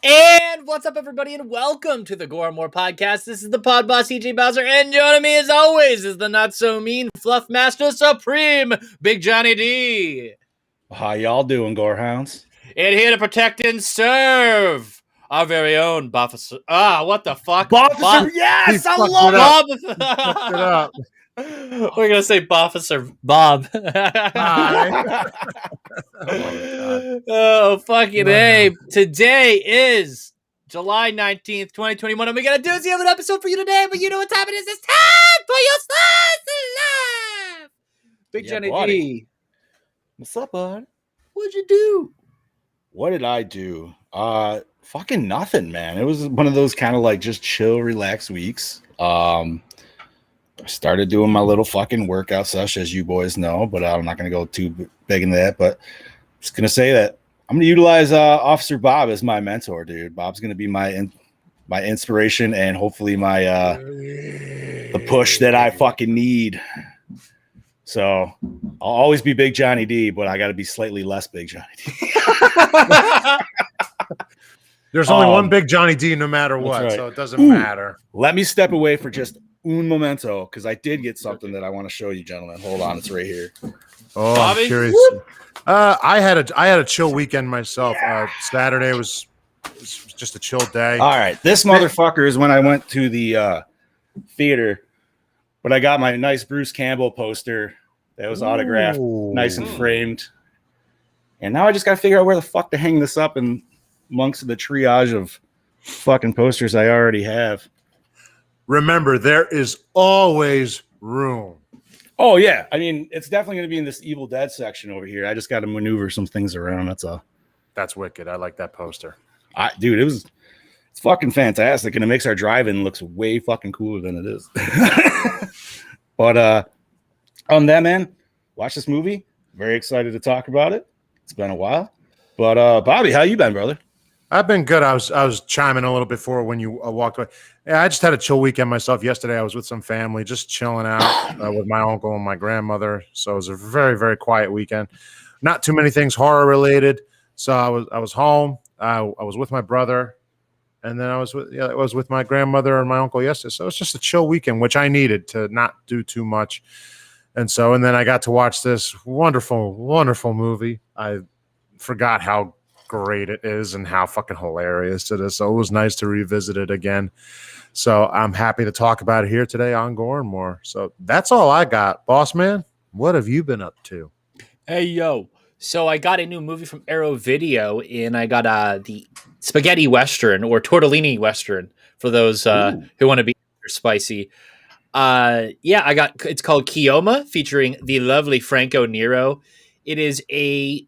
And what's up, everybody, and welcome to the Gore podcast. This is the pod boss, EJ Bowser, and joining me, as always, is the not-so-mean Fluff Master Supreme, Big Johnny D. How y'all doing, Gorehounds? And here to protect and serve our very own Bofficer. What the fuck? Bofficer, yes! I love Bob. Fucked it up. We're going to say Bofficer Bob. Oh, fucking A. Today is July 19th, 2021, and we got a doozy of an episode for you today, but you know what time it is. It's time for your slice of life. Big Johnny D. What's up, bud? What'd you do? What did I do? Fucking nothing, man. It was one of those kind of like just chill, relaxed weeks. I started doing my little fucking workout session, as you boys know, but I'm not going to go too big into that. But I'm just going to say that I'm going to utilize Officer Bob as my mentor, dude. Bob's going to be my inspiration and hopefully my the push that I fucking need. So I'll always be Big Johnny D, but I got to be slightly less Big Johnny D. There's only one Big Johnny D no matter what, right. So it doesn't matter. Let me step away for just un momento, because I did get something that I want to show you, gentlemen. Hold on, it's right here. Oh, Bobby? I'm curious. I had a chill weekend myself. Saturday was just a chill day. All right, this motherfucker is when I went to the theater, but I got my nice Bruce Campbell poster that was autographed, nice and framed. And now I just got to figure out where the fuck to hang this up in amongst the triage of fucking posters I already have. Remember, there is always room. Oh, yeah. I mean, it's definitely going to be in this Evil Dead section over here. I just got to maneuver some things around. That's all. That's wicked. I like that poster. Dude, it's fucking fantastic. And it makes our drive-in looks way fucking cooler than it is. But on that, man, watch this movie. Very excited to talk about it. It's been a while. But Bobby, how you been, brother? I've been good. I was chiming a little before when you walked away. Yeah, I just had a chill weekend myself. Yesterday, I was with some family, just chilling out with my uncle and my grandmother. So it was a very, very quiet weekend. Not too many things horror related. So I was home. I was with my brother, and then I was with my grandmother and my uncle yesterday. So it was just a chill weekend, which I needed to not do too much. And then I got to watch this wonderful, wonderful movie. I forgot how great it is and how fucking hilarious it is. So it was nice to revisit it again. So I'm happy to talk about it here today on Gore and More. So that's all I got. Boss man, what have you been up to? Hey, yo. So I got a new movie from Arrow Video, and I got the spaghetti western or tortellini western for those who want to be spicy. It's called Kioma, featuring the lovely Franco Nero. It is a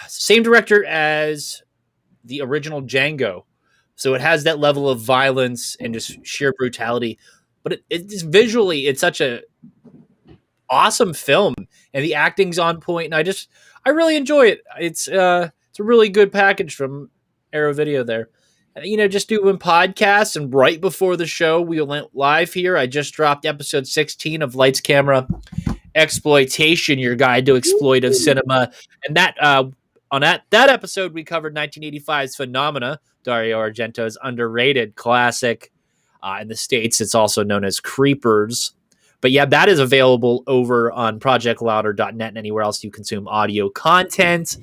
same director as the original Django. So it has that level of violence and just sheer brutality, but it's visually, it's such a awesome film, and the acting's on point, and I really enjoy it. It's a really good package from Arrow Video there. Just doing podcasts, and right before the show we went live here, I just dropped episode 16 of Lights Camera Exploitation, your guide to exploitive cinema. And that on that episode, we covered 1985's Phenomena, Dario Argento's underrated classic. In the States, it's also known as Creepers. But yeah, that is available over on projectlouder.net and anywhere else you consume audio content.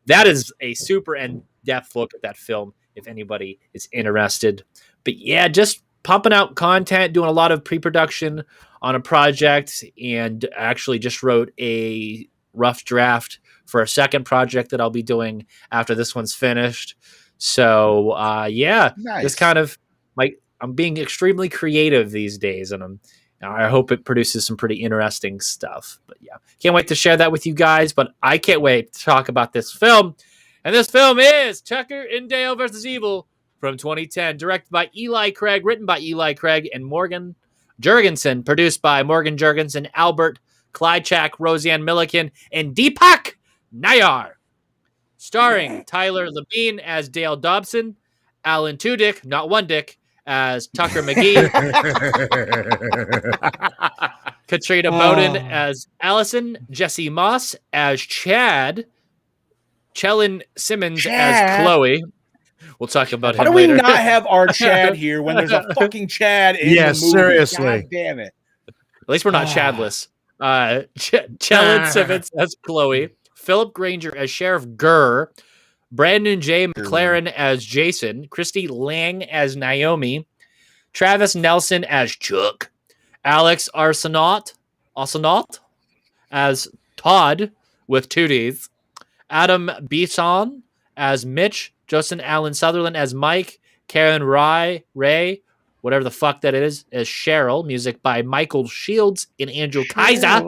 That is a super in-depth look at that film, if anybody is interested. But yeah, just pumping out content, doing a lot of pre-production on a project, and actually just wrote a rough draft for a second project that I'll be doing after this one's finished. So nice. Just kind of I'm being extremely creative these days, and I hope it produces some pretty interesting stuff. But yeah, can't wait to share that with you guys. But I can't wait to talk about this film. And this film is Tucker and Dale vs. Evil from 2010, directed by Eli Craig, written by Eli Craig and Morgan Jurgensen, produced by Morgan Jurgensen, Albert Klychak, Roseanne Milliken, and Deepak Nayar. Starring Tyler Labine as Dale Dobson, Alan Tudyk, not one dick, as Tucker McGee, Katrina Bowden as Allison, Jesse Moss as Chad, Chellen Simmons as Chloe, We'll talk about How him do we later. not have our Chad here when there's a fucking Chad in the movie? Seriously. God damn it. At least we're not Chadless. Chellan Sivitz as Chloe, Philip Granger as Sheriff Gore, Brandon J. McLaren as Jason, Christy Lang as Naomi, Travis Nelson as Chuck, Alex Arsenault as Todd with 2 Ds, Adam Bisson as Mitch, Justin Allen Sutherland as Mike, Karen Ray, whatever the fuck that is, as Cheryl. Music by Michael Shields and Andrew Kaiser.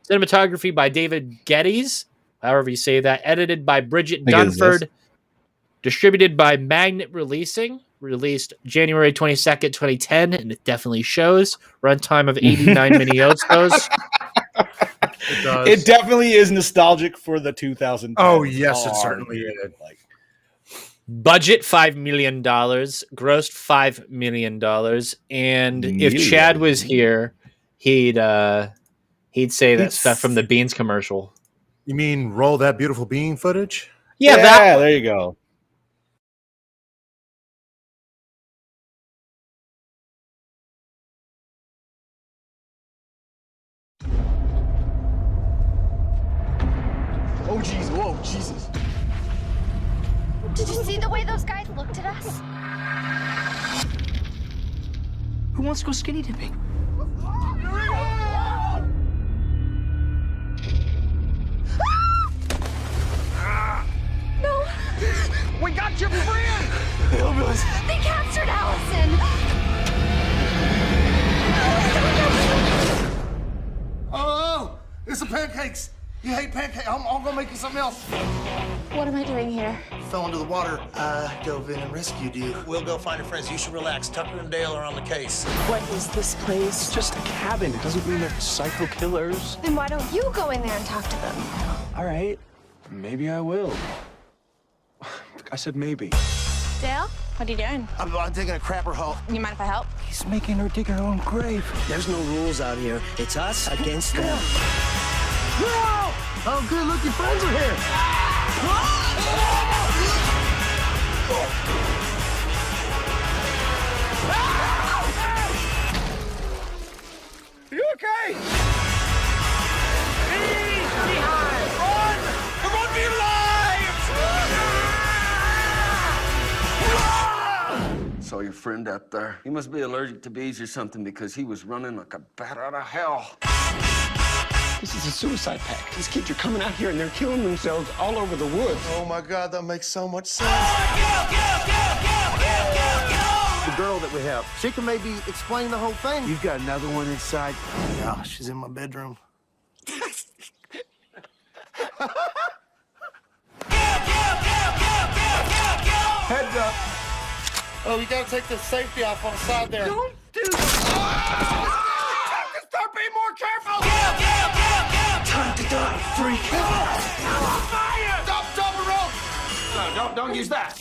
Cinematography by David Geddes, however you say that. Edited by Bridget Dunford. Distributed by Magnet Releasing. Released January 22nd, 2010, and it definitely shows. Runtime of 89 Miniostos. It definitely is nostalgic for the 2010s. Oh, yes, it certainly is. Like, budget $5 million, grossed $5 million, and if Chad was here, he'd say that stuff from the Beans commercial. You mean roll that beautiful bean footage? Yeah, that. There you go. Oh, jeez. Whoa, Jesus. Did you see the way those guys looked at us? Who wants to go skinny dipping? No. We got your friend! They captured Allison. Oh, it's the pancakes. You hate pancakes. I'm gonna make you something else. What am I doing here? Fell into the water. I dove in and rescued you. We'll go find your friends. You should relax. Tucker and Dale are on the case. What is this place? It's just a cabin. It doesn't mean they're psycho killers. Then why don't you go in there and talk to them? All right, maybe I will. I said maybe. Dale, what are you doing? I'm taking a crapper haul. You mind if I help? He's making her dig her own grave. There's no rules out here. It's us against them. Oh, good. Look, your friends are here. You okay? Leave behind! Run! We're going to be alive! Saw your friend up there. He must be allergic to bees or something because he was running like a bat out of hell. This is a suicide pact. These kids are coming out here and they're killing themselves all over the woods. Oh, my God. That makes so much sense. The girl that we have, she can maybe explain the whole thing. You've got another one inside. Yeah, she's in my bedroom. Heads up. Oh, you gotta take the safety off on the side there. Don't do that. Start being more careful. Time to die, freak. Fire! Stop, double rope! No, don't use that.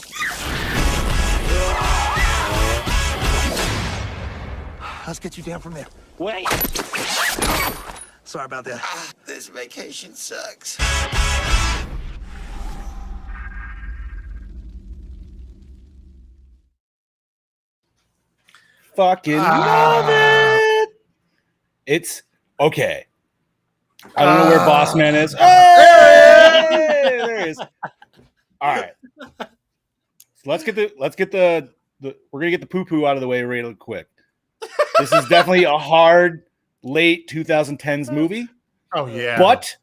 Let's get you down from there. Wait. Sorry about that. This vacation sucks. Fucking love it. It's okay. I don't know where Boss Man is. Hey, there he is. All right. So let's get the we're gonna get the poo-poo out of the way real quick. This is definitely a hard late 2010s movie. Oh yeah. But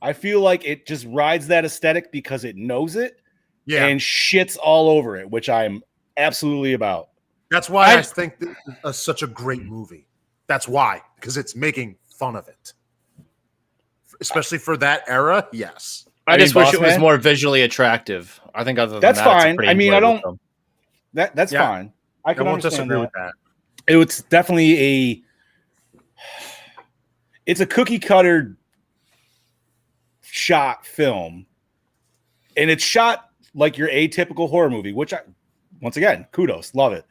I feel like it just rides that aesthetic because it knows it and shits all over it, which I'm absolutely about. That's why I think this is such a great movie. That's why, because it's making fun of it. Especially for that era, yes. I just wish it was Man, more visually attractive. I think other than that's that, it's a fine. pretty I mean, I enjoyable don't. film. That's Yeah. fine. I can won't understand disagree that. with that. It's definitely it's a cookie cutter shot film, and it's shot like your atypical horror movie, which once again, kudos, love it.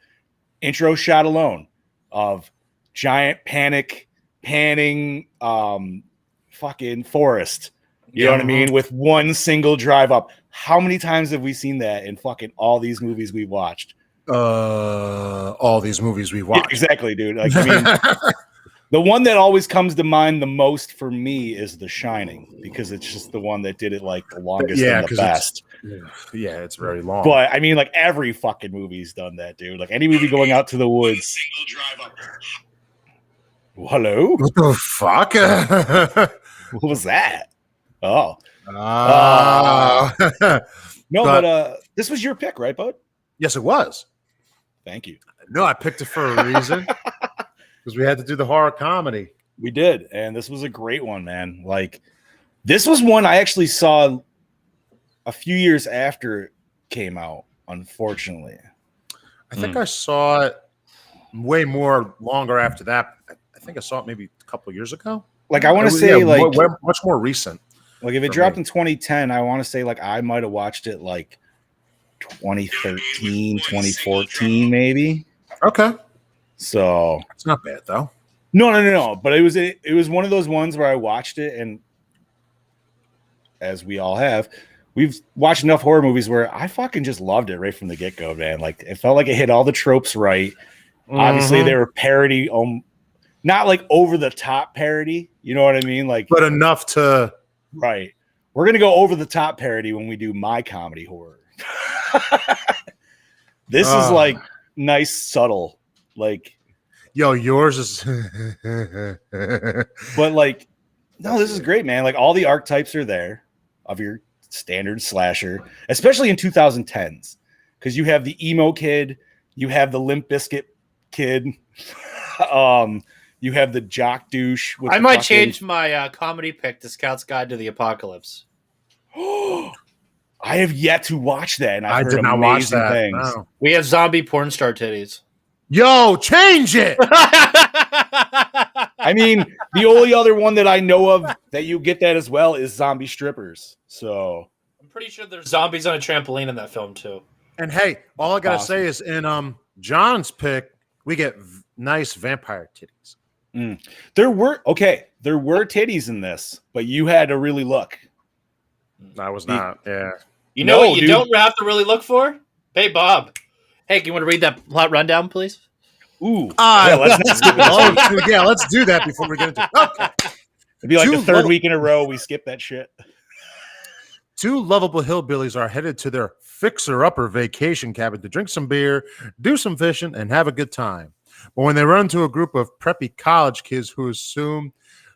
Intro shot alone of giant panic panning fucking forest You know what I mean? With one single drive up. How many times have we seen that in fucking all these movies we watched? All these movies we watched. Yeah, exactly, dude. Like, I mean, the one that always comes to mind the most for me is The Shining, because it's just the one that did it like the longest and the best. It's very long. But I mean, like every fucking movie's done that, dude. Like any movie going out to the woods. Hello? What the fuck? What was that? Oh. No, but this was your pick, right, bud? Yes, it was. Thank you. No, I picked it for a reason. Because we had to do the horror comedy. We did, and this was a great one, man. Like, this was one I actually saw a few years after it came out, unfortunately. I think I saw it way more longer after that. I think I saw it maybe a couple of years ago. Like, I want to say, like, much more recent. Like, if it dropped in 2010, I want to say, like, I might have watched it, like, 2013, 2014, maybe. Okay. So it's not bad, though. No. But it was one of those ones where I watched it, and as we all have, we've watched enough horror movies where I fucking just loved it right from the get-go, man. Like, it felt like it hit all the tropes right. Obviously, they were parody, not like over-the-top parody, you know what I mean? Like, but enough to... Right. We're going to go over-the-top parody when we do my comedy horror. This is, like, nice, subtle. Like... Yo, yours is... But, like, no, this is great, man. Like, all the archetypes are there of your standard slasher, especially in 2010s. Because you have the emo kid, you have the Limp Bizkit kid, you have the jock douche. I might change my comedy pick to Scout's Guide to the Apocalypse. I have yet to watch that, and I've heard did not watch that. things. No. We have zombie porn star titties. Yo, change it! I mean, the only other one that I know of that you get that as well is zombie strippers. So I'm pretty sure there's zombies on a trampoline in that film too. And hey, all I gotta say is in John's pick, we get nice vampire titties. There were titties in this, but you had to really look. I was not. Yeah. You know what you don't have to really look for? Hey, Bob. Hey, you want to read that plot rundown, please? Ooh. Let's do that before we get into it. Okay. It'd be like the third week in a row we skip that shit. Two lovable hillbillies are headed to their fixer-upper vacation cabin to drink some beer, do some fishing, and have a good time. But when they run into a group of preppy college kids who assume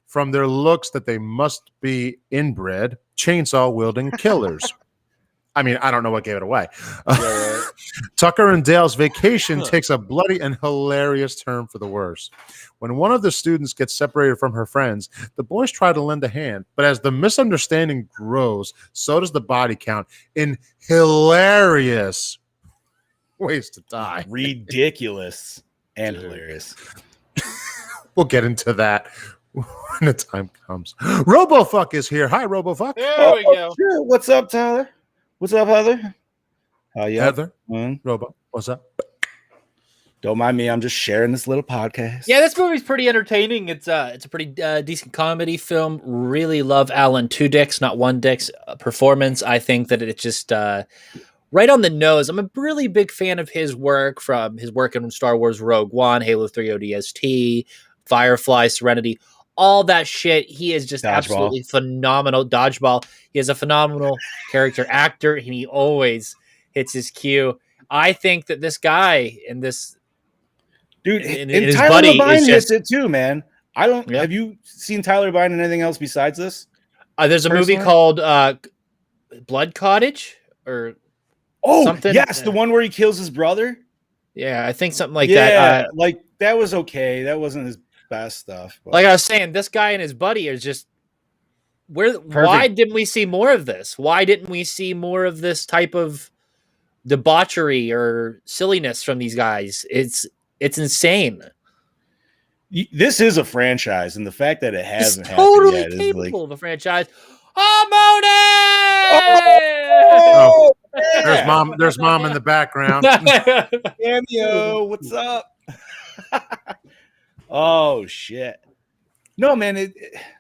from their looks that they must be inbred, chainsaw-wielding killers. I mean, I don't know what gave it away. Tucker and Dale's vacation takes a bloody and hilarious turn for the worse. When one of the students gets separated from her friends, the boys try to lend a hand, but as the misunderstanding grows, so does the body count in hilarious ways to die. Ridiculous and hilarious. We'll get into that when the time comes. RoboFuck is here. Hi, RoboFuck. There we go. Sure. What's up, Tyler? What's up, Heather? Heather? Robo, what's up? Don't mind me. I'm just sharing this little podcast. Yeah, this movie's pretty entertaining. It's a pretty decent comedy film. Really love Alan Tudyk's, not one Dick's performance. I think that it's just right on the nose. I'm a really big fan of his work, from his work in Star Wars Rogue One, Halo 3 ODST, Firefly, Serenity, all that shit. He is just absolutely phenomenal. Dodgeball. He is a phenomenal character actor, and he always hits his cue. I think that this guy and this dude and his Tyler buddy Labine hits it too, man. I don't. Yep. Have you seen Tyler Labine in anything else besides this? There's a movie called Blood Cottage or something. Yes, the one where he kills his brother. Yeah, I think something like that. Like that was okay. That wasn't his best stuff. But. Like I was saying, this guy and his buddy are just why didn't we see more of this? Why didn't we see more of this type of debauchery or silliness from these guys? It's insane. This is a franchise, and the fact that it hasn't totally happened yet capable is of a franchise. Moni! There's mom in the background. Cameo, what's up? Oh shit! No, man,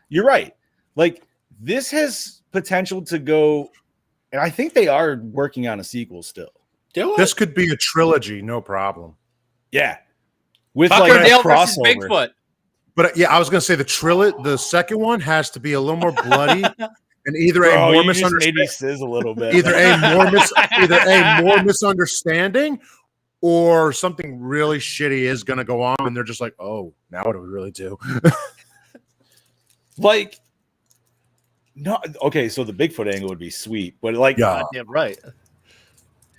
you're right. Like, this has potential to go, and I think they are working on a sequel still. This could be a trilogy, no problem. Yeah, with Tucker like a Dale versus crossover. Bigfoot. But yeah, I was gonna say the second one has to be a little more bloody and either a more You just made misunderstanding, me sizz a little bit. either a more misunderstanding, or something really shitty is gonna go on, and they're just like, oh, now what do we really do? Like, no, okay, so the Bigfoot angle would be sweet, but like, Yeah. Damn right.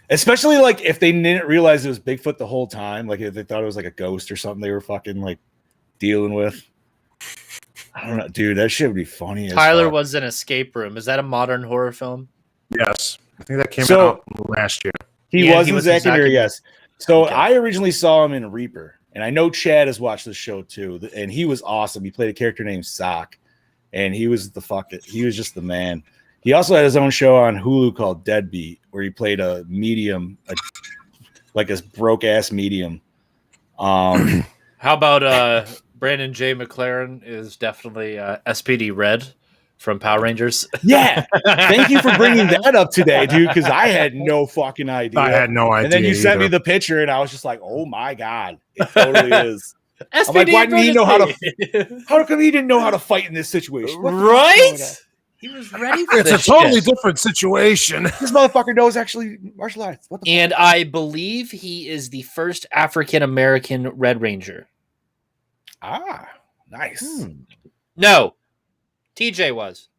especially like if they didn't realize it was Bigfoot the whole time, like if they thought it was like a ghost or something they were fucking like dealing with. I don't know, dude. That shit would be funny. Tyler was in Escape Room. Is that a modern horror film? Yes, I think that came So- out last year. He Yeah, was he in was in Zack and Zack Miri, and- yes. So Okay. I originally saw him in Reaper, and I know Chad has watched this show too, and he was awesome. He played a character named Sock, and he was he was just the man. He also had his own show on Hulu called Deadbeat, where he played a medium, like a broke ass medium. How about Brandon J. McLaren is definitely SPD Red from Power Rangers. Yeah, thank you for bringing that up today, dude, because I had no fucking idea. I had no idea. And then you sent me either. the picture, and I was just like, "Oh my god, it totally is." SPD I'm like, why didn't he know how to? Bridget. How come he didn't know how to fight in this situation? What the fuck's Right? wrong with that? He was ready for It's a this totally shit. different situation. This motherfucker knows actually martial arts. What the And I believe he is the first African American Red Ranger. Ah, nice. No, TJ was.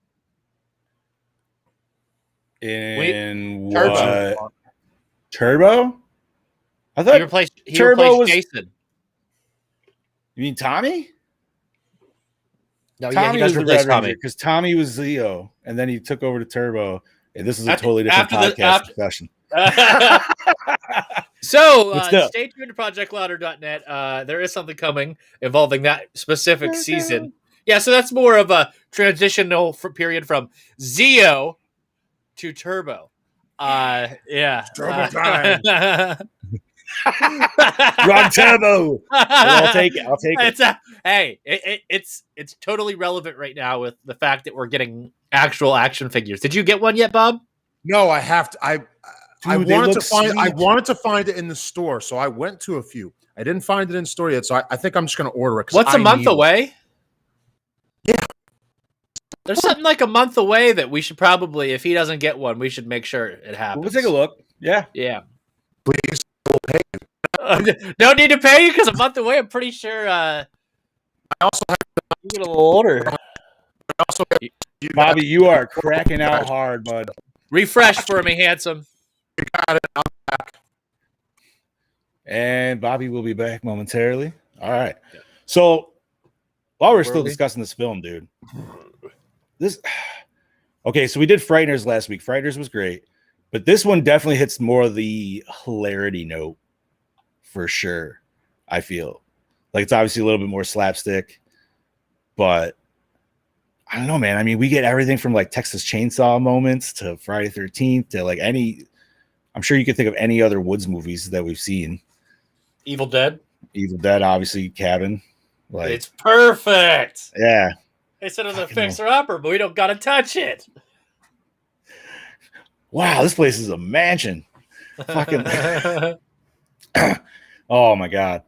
In Turbo. what? Turbo? I He thought replaced Turbo was- Jason. you mean Tommy? No, Tommy yeah, he does was the replace Red Ranger Tommy. because Tommy was Zeo, and then he took over to Turbo. And this is a After- totally different after the- podcast after- discussion. So But still. stay tuned to ProjectLouder.net. There is something coming involving that specific season. Yeah, so that's more of a transitional period from Zeo to Turbo. Yeah. Turbo time. Run Turbo. I'll take it. I'll take it. It's totally relevant right now with the fact that we're getting actual action figures. Did you get one yet, Bob? No, I have to. I Dude, they wanted to look find. I sweet. wanted to find it in the store, so I went to a few. I didn't find it in store yet, so I think I'm just going to order it. 'cause What's I a month need it. away? Yeah. There's something like a month away that we should probably, if he doesn't get one, we should make sure it happens. We'll take a look. Yeah. Yeah. Please, we'll pay. Don't need to pay you because a month away, I'm pretty sure I also have. you get a little older. Also, you Bobby, you are cracking out hard, bud. Refresh for me, handsome. got it. I'm back. And Bobby will be back momentarily. All right. So while we're still we? discussing this film, dude, okay, so we did Frighteners last week. Frighteners was great, but this one definitely hits more of the hilarity note for sure. I feel like it's obviously a little bit more slapstick, but I don't know, man. I mean, we get everything from like Texas Chainsaw moments to Friday 13th to like I'm sure you could think of any other Woods movies that we've seen. Evil Dead. Evil Dead, obviously, Cabin. Like, It's perfect. yeah. They said it's a Fucking fixer upper, but we don't gotta touch it. Wow, this place is a mansion. Fucking. Oh my god.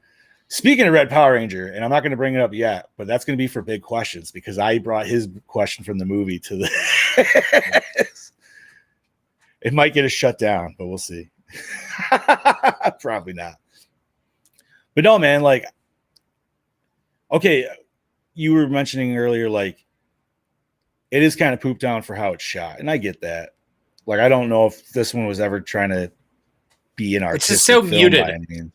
Speaking of Red Power Ranger, and I'm not going to bring it up yet, but that's going to be for big questions because I brought his question from the movie to the. It might get us shut down, but we'll see. Probably not. But no, man, like, okay, you were mentioning earlier, like, it is kind of pooped down for how it's shot, and I get that. Like, I don't know if this one was ever trying to be an artistic just so film muted. by any means.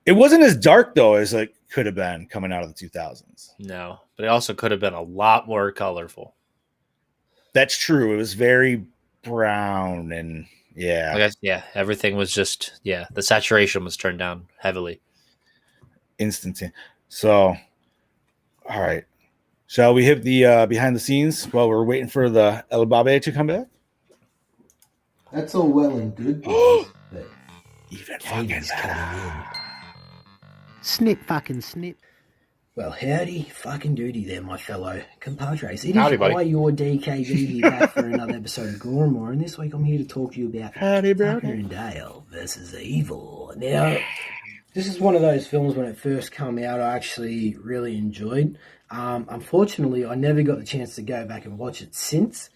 It wasn't as dark though as it could have been coming out of the 2000s. No, but it also could have been a lot more colorful. That's true. It was very brown and yeah. I guess, yeah, everything was just, the saturation was turned down heavily. Instantaneous. So, all right. Shall we hit the behind the scenes while we're waiting for the El Babe to come back? That's all well and good, boys, but Even fucking better. Snip fucking snip. Well, howdy fucking doody there, my fellow compadres. It is Howdy, buddy. I, your DKB, here back for another episode of Gore, and this week I'm here to talk to you about Howdy, Tucker and Dale versus Evil. Now, this is one of those films when it first came out I actually really enjoyed. Unfortunately, I never got the chance to go back and watch it since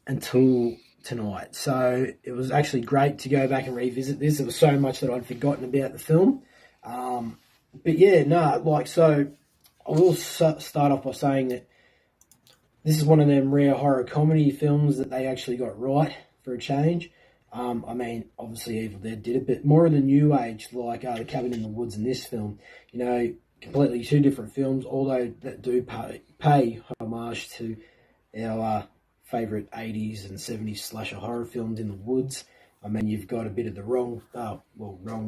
until tonight. So it was actually great to go back and revisit this. There was so much that I'd forgotten about the film. But yeah, no, like, so I will start off by saying that this is one of them rare horror comedy films that they actually got right for a change. I mean, obviously Evil Dead did it, but more of the new age, like The Cabin in the Woods in this film, you know, completely two different films, although that do pay homage to our favourite 80s and 70s slasher horror films in the woods. I mean, you've got a bit of the wrong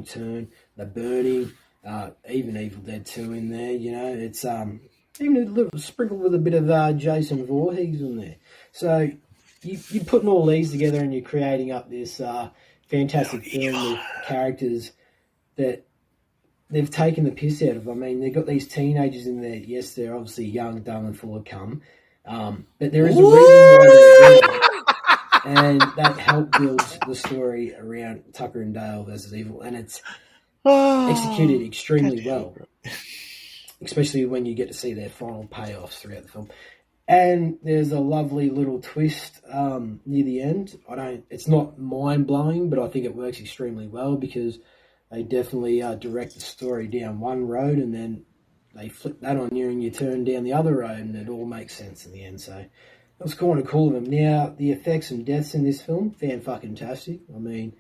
turn, The Burning, even Evil Dead 2 in there, you know, it's even a little sprinkled with a bit of Jason Voorhees in there. So you're putting all these together and you're creating up this fantastic film with characters that they've taken the piss out of. I mean, they've got these teenagers in there. Yes, they're obviously young, dumb, and full of cum. But there is a reason why they're there. And that helped build the story around Tucker and Dale versus Evil. And it's executed extremely well, especially when you get to see their final payoffs throughout the film. And there's a lovely little twist near the end. It's not mind-blowing, but I think it works extremely well because they definitely direct the story down one road and then they flip that on you and you turn down the other road and it all makes sense in the end. So that was kind of cool of them. Now, the effects and deaths in this film, fan-fucking-tastic. I mean,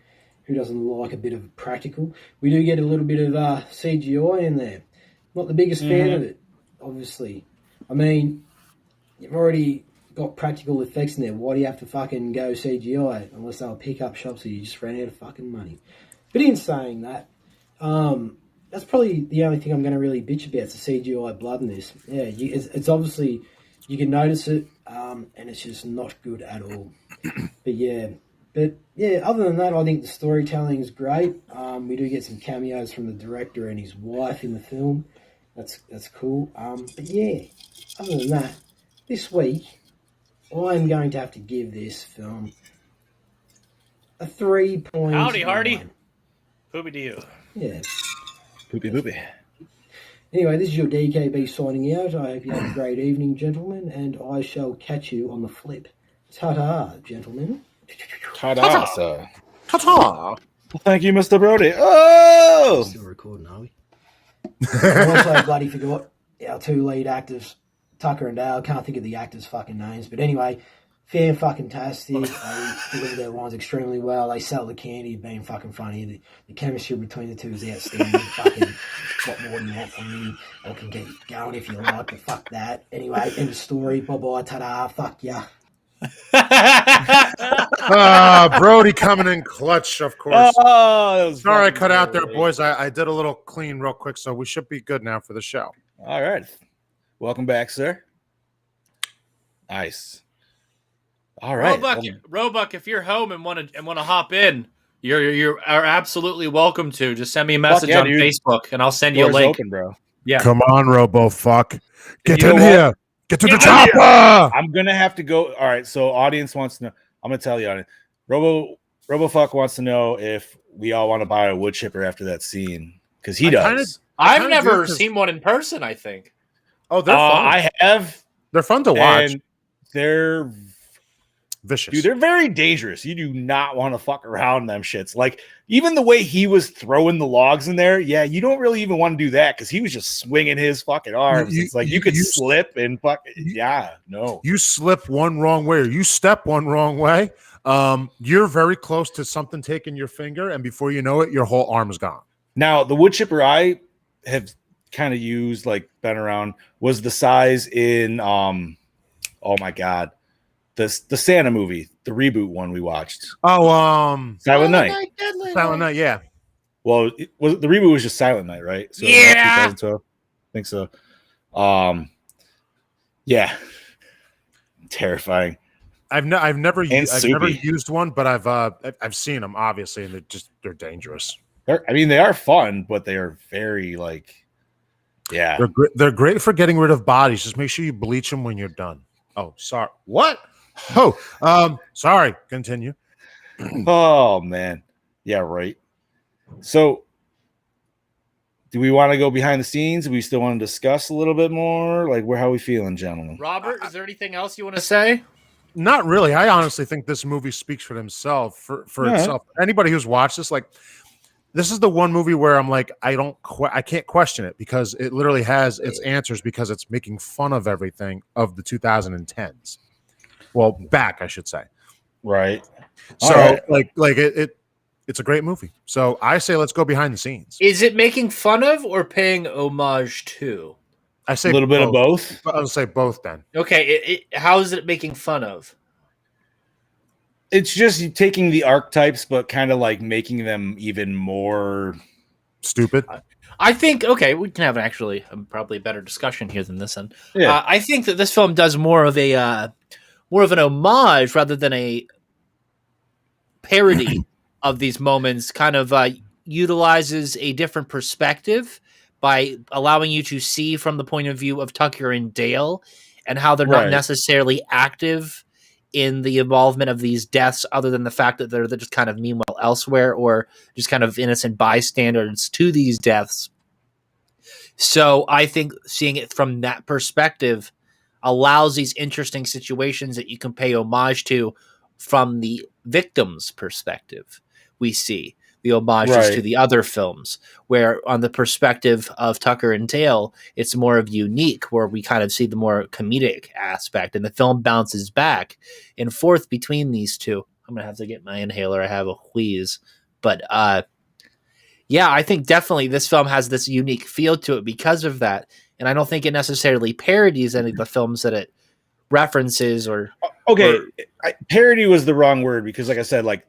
who doesn't like a bit of practical? We do get a little bit of CGI in there. Not the biggest fan of it, obviously. I mean, you've already got practical effects in there. Why do you have to fucking go CGI? Unless they were pick-up shops or you just ran out of fucking money. But in saying that, that's probably the only thing I'm going to really bitch about is the CGI blood in this. Yeah, it's obviously, you can notice it, and it's just not good at all. But yeah, other than that, I think the storytelling is great. We do get some cameos from the director and his wife in the film. That's cool. But yeah, other than that, this week, I'm going to have to give this film a 3.9. Howdy, Hardy. Poopy to you. Yeah. Poopy. Anyway, this is your DKB signing out. I hope you have a great evening, gentlemen, and I shall catch you on the flip. Ta-ta, gentlemen. Ta-da, sir. Ta-ta! Well, thank you, Mr. Brody. Oh! Still recording, are we? I also bloody forgot our two lead actors, Tucker and Dale. I can't think of the actors' fucking names, but anyway, fan-fucking-tastic. They deliver their lines extremely well. They sell the candy, being fucking funny. The chemistry between the two is outstanding. Fucking, what more do you want from me? I can get going if you like, but fuck that. Anyway, end of story. Bye-bye, ta-da, fuck ya. Brody coming in clutch, of course. Oh, sorry I cut out there, boys. I did a little clean real quick, so we should be good now for the show. All right. Welcome back, sir. Nice. All right, Roebuck, if you're home and want to hop in, you are absolutely welcome to. Just send me a message on Facebook, and I'll send you a link. Open, bro. Yeah, come on, Robo fuck, get in here, get to the chopper. I'm gonna have to go. All right, so audience wants to know. I'm gonna tell you on it. RoboFuck wants to know if we all want to buy a wood chipper after that scene because he does. I've never seen one in person. I think. Oh, they're fun. I have. They're fun to watch. And they're vicious. Dude, they're very dangerous. You do not want to fuck around them shits. Like, even the way he was throwing the logs in there, yeah, you don't really even want to do that because he was just swinging his fucking arms. It's like you could slip and fuck. Yeah, no. You slip one wrong way or you step one wrong way, you're very close to something taking your finger, and before you know it, your whole arm is gone. Now, the wood chipper I have kind of used, like, been around, was the size in, oh my God, the Santa movie, the reboot one we watched. Oh, Silent Night. Silent Night, yeah. Well, the reboot was just Silent Night, right? So, yeah. 2012. I think so. Yeah. Terrifying. I've never used one, but I've seen them obviously, and they're dangerous. They are fun, but they are very, like, Yeah. They're great for getting rid of bodies. Just make sure you bleach them when you're done. Oh, sorry. What? Oh, sorry. Continue. Oh man. Yeah, right. So do we want to go behind the scenes? Do we still want to discuss a little bit more? Like, how are we feeling, gentlemen? Robert, is there anything else you want to say? Not really. I honestly think this movie speaks for himself. For itself. Anybody who's watched this, like, this is the one movie where I'm like, I can't question it because it literally has its answers because it's making fun of everything of the 2010s. Well, back, I should say. Right. So, it's a great movie. So I say let's go behind the scenes. Is it making fun of or paying homage to? I say a little bit of both. I'll say both then. Okay, how is it making fun of? It's just taking the archetypes, but kind of like making them even more stupid. I think, okay, we can have probably a better discussion here than this one. Yeah. I think that this film does more of an homage rather than a parody of these moments, kind of utilizes a different perspective by allowing you to see from the point of view of Tucker and Dale and how they're not necessarily active in the involvement of these deaths, other than the fact that they're just kind of meanwhile elsewhere or just kind of innocent bystanders to these deaths. So I think seeing it from that perspective allows these interesting situations that you can pay homage to from the victim's perspective. We see the homages to the other films, where on the perspective of Tucker and Dale, it's more of unique, where we kind of see the more comedic aspect, and the film bounces back and forth between these two. I'm going to have to get my inhaler. I have a wheeze. But yeah, I think definitely this film has this unique feel to it because of that. And I don't think it necessarily parodies any of the films that it references or... Okay, parody was the wrong word because, like I said, like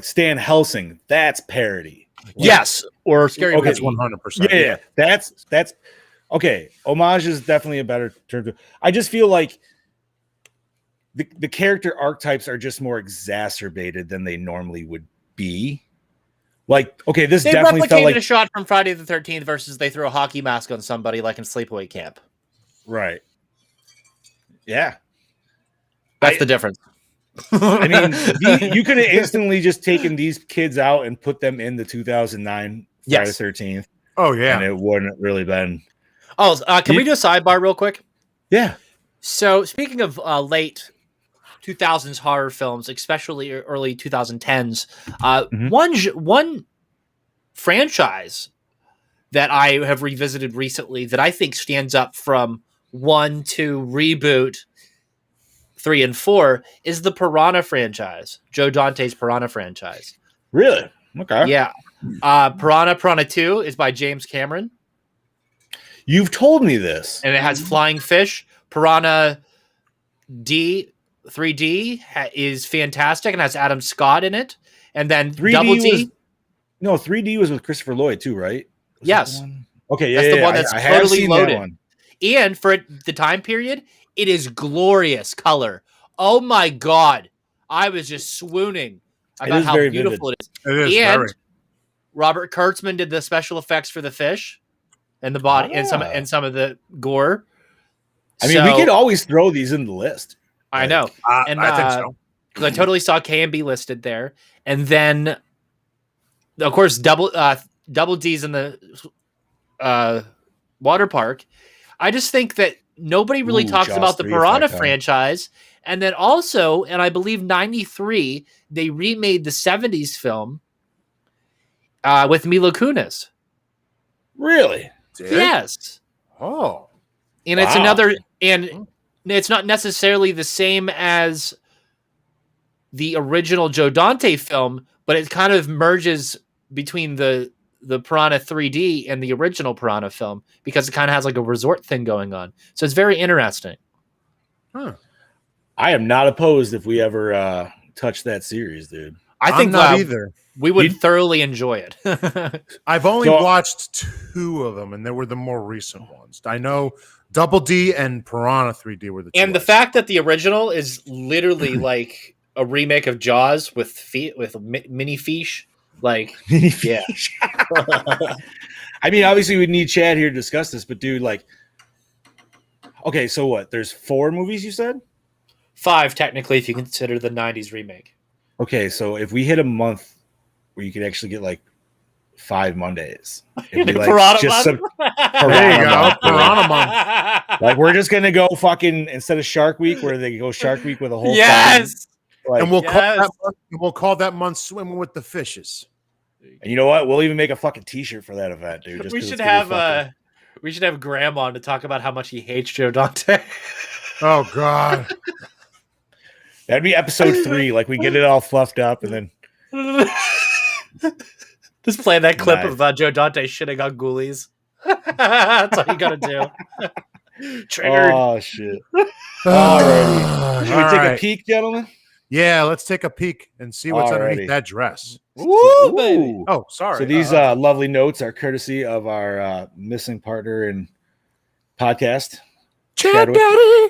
Stan Helsing, that's parody. Yes, or Scary Movie. That's 100%. Yeah, that's okay. Homage is definitely a better term. I just feel like the character archetypes are just more exacerbated than they normally would be. Like, okay, this they definitely felt like a shot from Friday the 13th versus they throw a hockey mask on somebody like in Sleepaway Camp. Right. Yeah. That's the difference. I mean, you could have instantly just taken these kids out and put them in the 2009 Friday the 13th. Oh, yeah. And it wouldn't really been. Oh, can we do a sidebar real quick? Yeah. So, speaking of late 2000s horror films, especially early 2010s, one franchise that I have revisited recently that I think stands up from 1 to reboot 3 and 4 is the Piranha franchise, Joe Dante's Piranha franchise. Really? Okay. Yeah. Piranha 2 is by James Cameron. You've told me this. And it has flying fish. Piranha 3D is fantastic and has Adam Scott in it. And then 3D Double D. 3D was with Christopher Lloyd too, right? Yes. Okay, that's the one that's totally loaded. One. And for the time period, it is glorious color. Oh my God. I was just swooning about how beautiful it is. It is and Robert Kurtzman did the special effects for the fish and the body and some of the gore. I mean, we could always throw these in the list. I know. And I think so. Because I totally saw K&B listed there. And then, of course, Double D's in the water park. I just think that nobody really talks about the Piranha franchise. And then also, and I believe 93, they remade the 70s film with Mila Kunis. Really? Yes. Oh. And it's another, and it's not necessarily the same as the original Joe Dante film, but it kind of merges between the Piranha 3D and the original Piranha film because it kind of has like a resort thing going on. So it's very interesting. Huh. I am not opposed if we ever touch that series, dude. I think not either. We would thoroughly enjoy it. I've only watched 2 of them, and they were the more recent ones. I know Double D and Piranha 3D were the 2. And the fact that the original is literally like a remake of Jaws with mini fish. Like, yeah. I mean, obviously we need Chad here to discuss this, but dude, like, okay, so what? There's 4 movies you said? 5 technically, if you consider the '90s remake. Okay, so if we hit a month where you could actually get like 5 Mondays, if we like Piranha just month? There you go, Piranha month. Like we're just gonna go fucking instead of Shark Week, where they go Shark Week with a whole Yes. like, And we'll call that month Swimming with the Fishes. and you know what? We'll even make a fucking T-shirt for that event, dude. Just We 'cause should it's gonna be have fucking- we should have Graham on to talk about how much he hates Joe Dante. Oh God. That'd be episode 3. Like we get it all fluffed up, and then Just play that clip Nice. of Joe Dante shitting on ghoulies. That's all you gotta do. Triggered. oh shit! Alrighty, should we take a peek, gentlemen? Yeah, let's take a peek and see what's Alrighty. underneath that dress. Woo, baby. Oh, sorry. So these lovely notes are courtesy of our missing partner in podcast, Chad Chadwick. Daddy.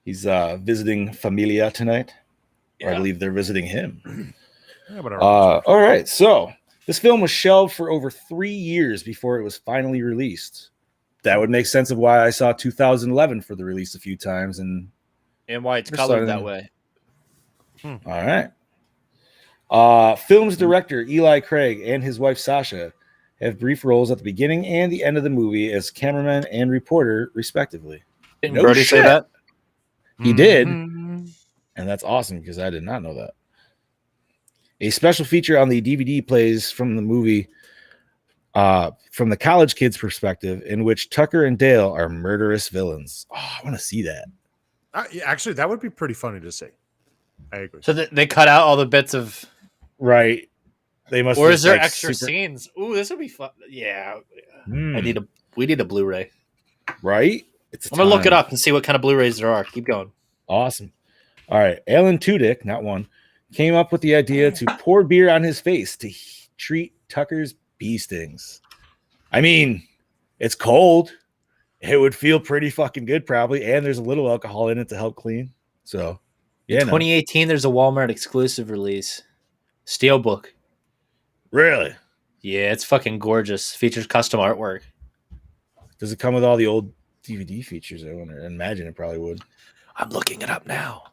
He's visiting Familia tonight, or I believe they're visiting him. Yeah, whatever. All right, so this film was shelved for over 3 years before it was finally released. That would make sense of why I saw 2011 for the release a few times, and why it's We're colored starting- that way. all right. Film's director Eli Craig and his wife Sasha have brief roles at the beginning and the end of the movie as cameraman and reporter, respectively. Didn't No Brody say shit. that? He did, Mhm. and that's awesome because I did not know that. A special feature on the DVD plays from the movie from the college kids' perspective, in which Tucker and Dale are murderous villains. Oh, I want to see that. Yeah, actually, that would be pretty funny to see. I agree. So they cut out all the bits of, Right. They must. or just, is there like, extra super- scenes? Ooh, this would be fun. Yeah, Hmm. we need a Blu-ray. Right? It's I'm gonna look it time. up and see what kind of Blu-rays there are. Keep going. Awesome. All right. Alan Tudyk, not one, came up with the idea to pour beer on his face to treat Tucker's bee stings. I mean, it's cold. It would feel pretty fucking good, probably. And there's a little alcohol in it to help clean. So, yeah. no. 2018, there's a Walmart exclusive release, Steelbook. Really? Yeah, it's fucking gorgeous. Features custom artwork. Does it come with all the old DVD features? I wonder. I imagine it probably would. I'm looking it up now.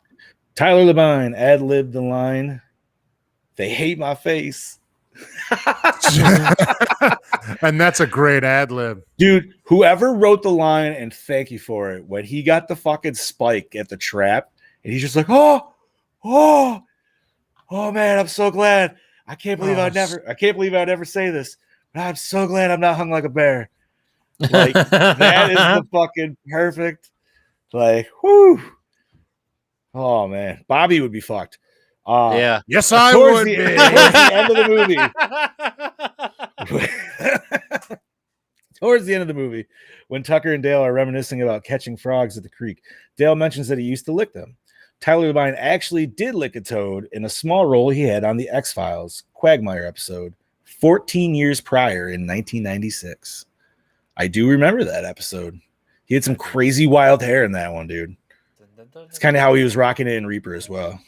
Tyler Labine ad-libbed the line, "They hate my face." And that's a great ad lib. Dude, whoever wrote the line, and thank you for it, when he got the fucking spike at the trap, and he's just like, oh man, I'm so glad. I can't believe I'd ever say this, but I'm so glad I'm not hung like a bear. Like, that is the fucking perfect, like, whoo. Oh man, Bobby would be fucked. Yeah. Yes, I towards would the, be. towards the end of the movie. Towards the end of the movie, when Tucker and Dale are reminiscing about catching frogs at the creek, Dale mentions that he used to lick them. Tyler Labine actually did lick a toad in a small role he had on the X-Files Quagmire episode 14 years prior in 1996. I do remember that episode. He had some crazy wild hair in that one, dude. It's kind of how he was rocking it in Reaper as well.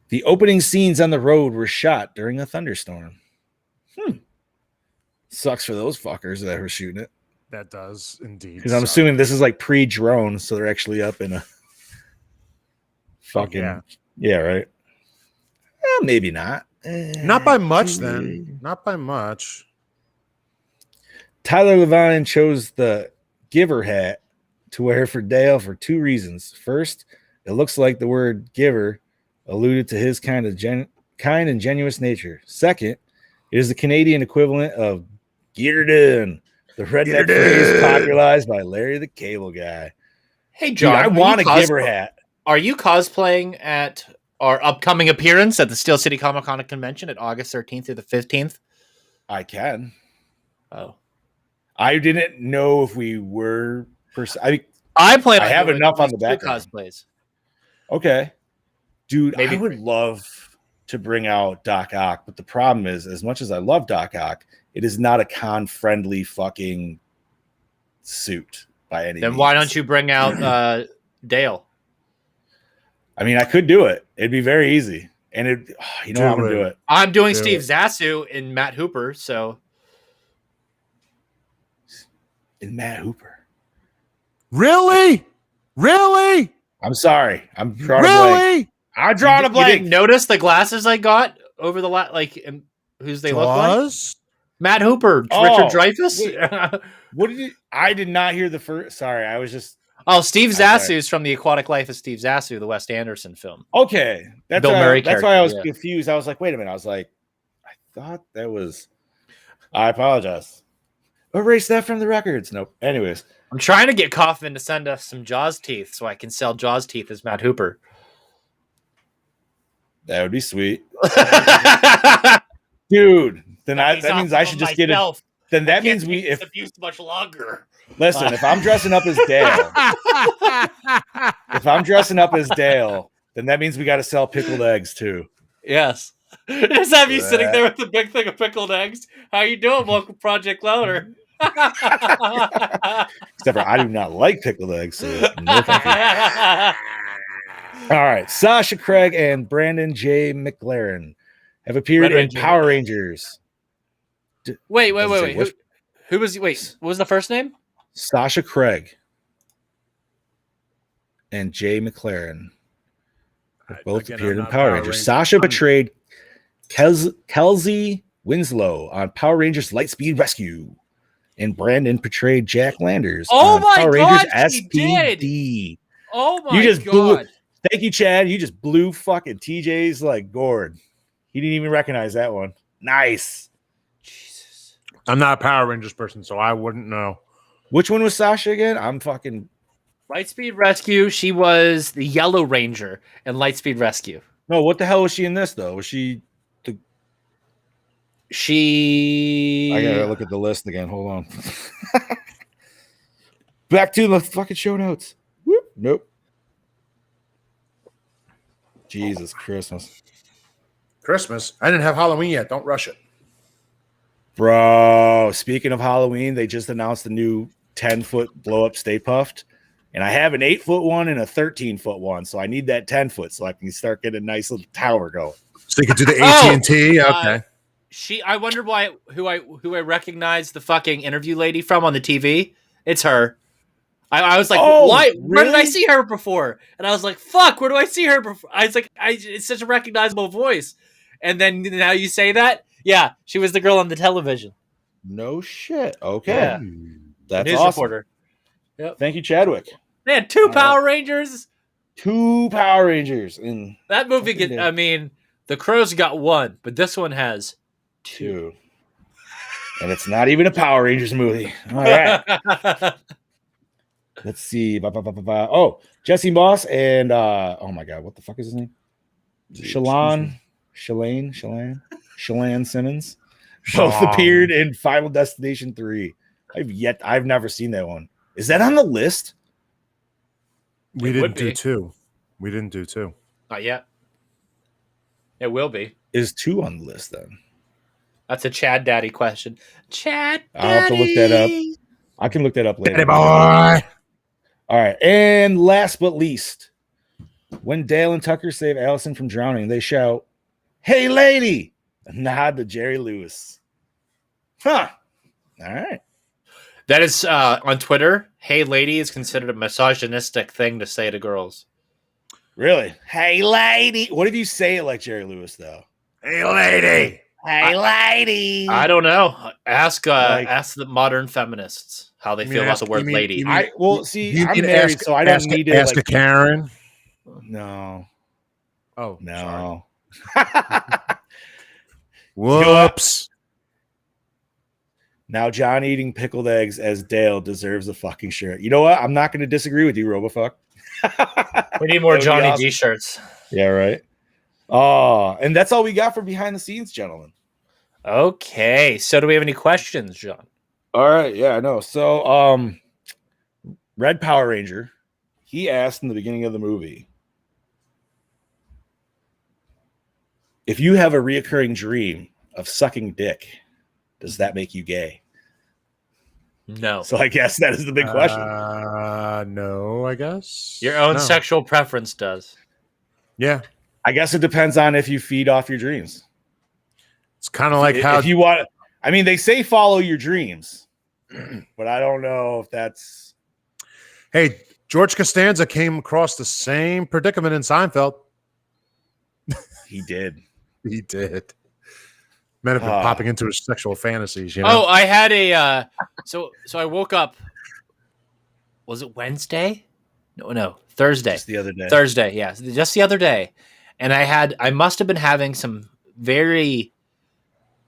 The opening scenes on the road were shot during a thunderstorm. Sucks for those fuckers that were shooting it. That does indeed. Because I'm suck. assuming this is like pre-drone, so they're actually up in a fucking yeah, right? Maybe not. Not by much, then. Not by much. Tyler Labine chose the giver hat to wear for Dale for 2 reasons. First, it looks like the word giver alluded to his kind and genuine nature. Second, it is the Canadian equivalent of "get her done," the redneck phrase popularized by Larry the Cable Guy. Hey, Dude, John, I want a giver hat. Are you cosplaying at our upcoming appearance at the Steel City Comic Con convention at August 13th through the 15th? I can. Oh. I didn't know if we were. I plan. I have enough on the back cosplays. Okay, dude, Maybe I would love to bring out Doc Ock, but the problem is, as much as I love Doc Ock, it is not a con-friendly fucking suit by any means. Then why don't you bring out Dale? I mean, I could do it. It'd be very easy, And it, you know, I'm gonna do it. I'm doing Steve Zissou in Matt Hooper. So, in Matt Hooper, really? I'm sorry. I'm drawing Really? a blank. I'm drawing a blank. You didn't notice the glasses I got over the who's they look like? Matt Hooper, Richard Dreyfuss. What did you? I did not hear the first. Sorry, I was just. Oh, Steve Zissou is from The Aquatic Life of Steve Zissou, the Wes Anderson film. Okay, that's Bill Murray. That's why I was confused. I was like, wait a minute. I was like, I thought that was. I apologize. Erase that from the records. Nope. Anyways, I'm trying to get Kaufman to send us some Jaws teeth so I can sell Jaws teeth as Matt Hooper. That would be sweet, dude. Then that means I should just get it. Then that means if abused much longer. Listen, if I'm dressing up as Dale, then that means we got to sell pickled eggs too. Yes. Just have you sitting there with the big thing of pickled eggs. How you doing, local Project Louder? Except for I do not like pickled eggs. So no thank you. All right, Sasha Craig and Brandon J. McLaren have appeared in Power Rangers. Wait. Who was? Wait, what was the first name? Sasha Craig and Jay McLaren both appeared in Power Rangers. Sasha portrayed Kelsey Winslow on Power Rangers Lightspeed Rescue, and Brandon portrayed Jack Landers on Power Rangers SPD. Oh my god! Thank you, Chad. You just blew fucking TJ's like gourd. He didn't even recognize that one. Nice. Jesus. I'm not a Power Rangers person, so I wouldn't know. Which one was Sasha again? I'm fucking Lightspeed Rescue. She was the Yellow Ranger in Lightspeed Rescue. No, what the hell was she in this though? Was she the? I gotta look at the list again. Hold on. Back to the fucking show notes. Whoop. Nope. Jesus Christmas. I didn't have Halloween yet. Don't rush it. Bro, speaking of Halloween, they just announced the new 10-foot blow-up Stay Puffed. And I have an 8-foot one and a 13-foot one. So I need that 10-foot so I can start getting a nice little tower going. So you could do the AT&T? Okay. I wonder who I recognize the fucking interview lady from on the TV. It's her. I was like, why? Really? Where did I see her before? And I was like, fuck, where do I see her before? I was like, it's such a recognizable voice. And then now you say that? Yeah, she was the girl on the television. No shit. Okay. Yeah. That's News awesome. Reporter. Yep. Thank you, Chadwick. Man, two Power Rangers. Two Power Rangers. In that movie, The Crows got one, but this one has two. And it's not even a Power Rangers movie. All right. Let's see. Oh, Jesse Moss and oh my god, what the fuck is his name? Shalane Simmons both appeared in Final Destination 3. I've never seen that one. Is that on the list? We didn't do two. Not yet. It will be. Is 2 on the list then? That's a Chad Daddy question. Chad Daddy. I'll have to look that up. I can look that up later. Daddy boy. All right. And last but least, when Dale and Tucker save Allison from drowning, they shout, "Hey, lady!" A nod to Jerry Lewis. Huh. All right. That is on Twitter. "Hey, lady" is considered a misogynistic thing to say to girls. Really? Hey, lady. What if you say it like Jerry Lewis, though? Hey, lady. Hey, lady. I don't know. Ask the modern feminists how they feel about the word lady. I'm married, so I don't need to ask a Karen. No. Oh, no. Whoops. Now John eating pickled eggs as Dale deserves a fucking shirt. You know what? I'm not going to disagree with you, Robofuck. We need more Johnny D shirts. Yeah, right. Oh, and that's all we got for behind the scenes, gentlemen. Okay. So do we have any questions, John? All right. Yeah, I know. So Red Power Ranger, he asked in the beginning of the movie, if you have a reoccurring dream of sucking dick, does that make you gay? No. So I guess that is the big question. No, I guess. Your own sexual preference does. Yeah. I guess it depends on if you feed off your dreams. It's kind of like how if you want. I mean, they say follow your dreams, but I don't know if that's. Hey, George Costanza came across the same predicament in Seinfeld. He did. He did. Men have been popping into his sexual fantasies. You Oh, know? I had a so I woke up. Was it Wednesday? No, Thursday. Just the other day. Thursday, yeah, just the other day, and I must have been having some very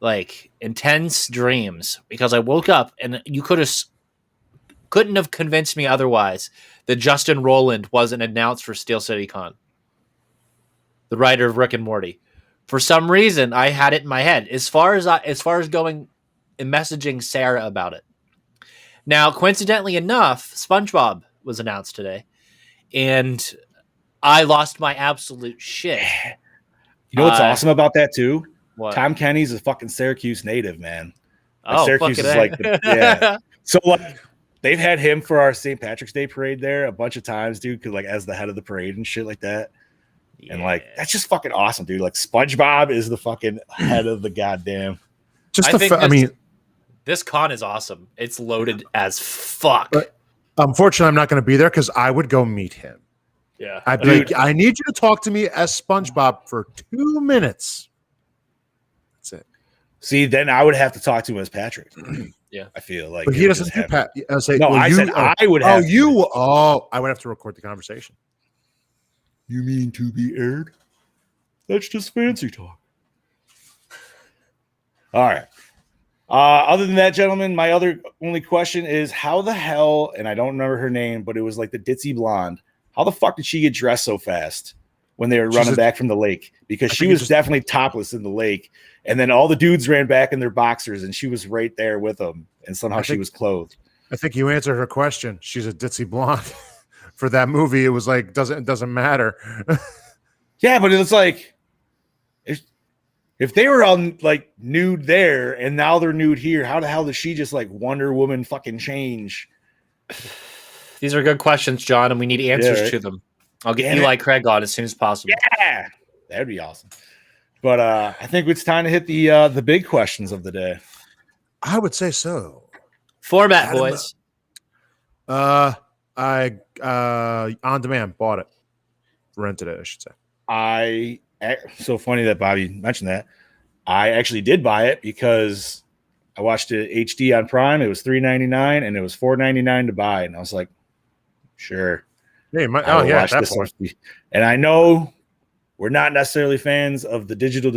like intense dreams because I woke up and you couldn't have convinced me otherwise that Justin Roiland wasn't announced for Steel City Con, the writer of Rick and Morty. For some reason, I had it in my head as far as going and messaging Sarah about it. Now, coincidentally enough, SpongeBob was announced today, and I lost my absolute shit. You know what's awesome about that too? What? Tom Kenny's a fucking Syracuse native, man. Like, Oh, Syracuse is like yeah. So like they've had him for our St. Patrick's Day parade there a bunch of times, dude. Because like as the head of the parade and shit like that. Yeah. And like that's just fucking awesome, dude. Like SpongeBob is the fucking head of the goddamn. This con is awesome. It's loaded as fuck. But unfortunately, I'm not going to be there because I would go meet him. Yeah, I'd be like, I need you to talk to me as SpongeBob for 2 minutes. That's it. See, then I would have to talk to him as Patrick. Yeah, I feel like, but he doesn't do Pat. I say, no, I said I would. Have I would have to record the conversation. You mean to be aired? That's just fancy talk. All right. Other than that, gentlemen, my only question is how the hell, and I don't remember her name, but it was like the ditzy blonde. How the fuck did she get dressed so fast when they were running back from the lake? Because she was definitely topless in the lake, and then all the dudes ran back in their boxers, and she was right there with them, and somehow she was clothed. I think you answered her question. She's a ditzy blonde. For that movie, it was like doesn't matter. Yeah, but it's like if they were all like nude there and now they're nude here, how the hell does she just like Wonder Woman fucking change? These are good questions, John, and we need answers to them. I'll get Eli Craig on as soon as possible. Yeah, that'd be awesome. But I think it's time to hit the big questions of the day. I would say so. Format, boys. I on demand bought it, rented it, I should say. So funny that Bobby mentioned that. I actually did buy it because I watched it HD on Prime. It was $3.99 and it was $4.99 to buy, and I was like, sure. Hey, and I know we're not necessarily fans of the digital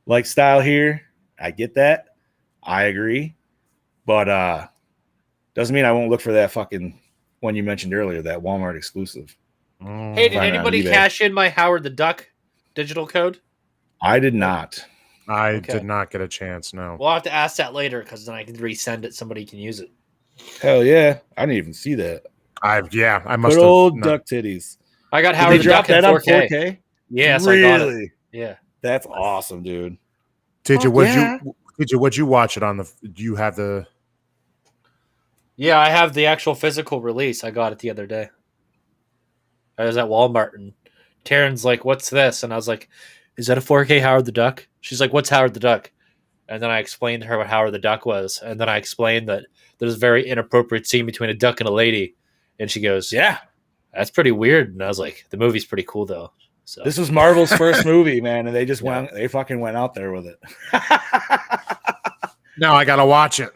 like style here. I get that. I agree, but doesn't mean I won't look for that fucking one you mentioned earlier, that Walmart exclusive. Hey, did anybody cash in my Howard the Duck digital code? I did not. I did not get a chance. No. We'll have to ask that later because then I can resend it. Somebody can use it. Hell yeah! I didn't even see that. I must have. Old duck titties. I got Howard the Duck in 4K. Yes, really? I got it. Yeah, that's awesome, dude. Did you? Would you watch it on the? Do you have the? Yeah, I have the actual physical release. I got it the other day. I was at Walmart and Taryn's like, "What's this?" And I was like, "Is that a 4K Howard the Duck?" She's like, "What's Howard the Duck?" And then I explained to her what Howard the Duck was, and then I explained that there's a very inappropriate scene between a duck and a lady, and she goes, "Yeah, that's pretty weird." And I was like, "The movie's pretty cool, though." So this was Marvel's first movie, man, and they just fucking went out there with it. Now I gotta watch it.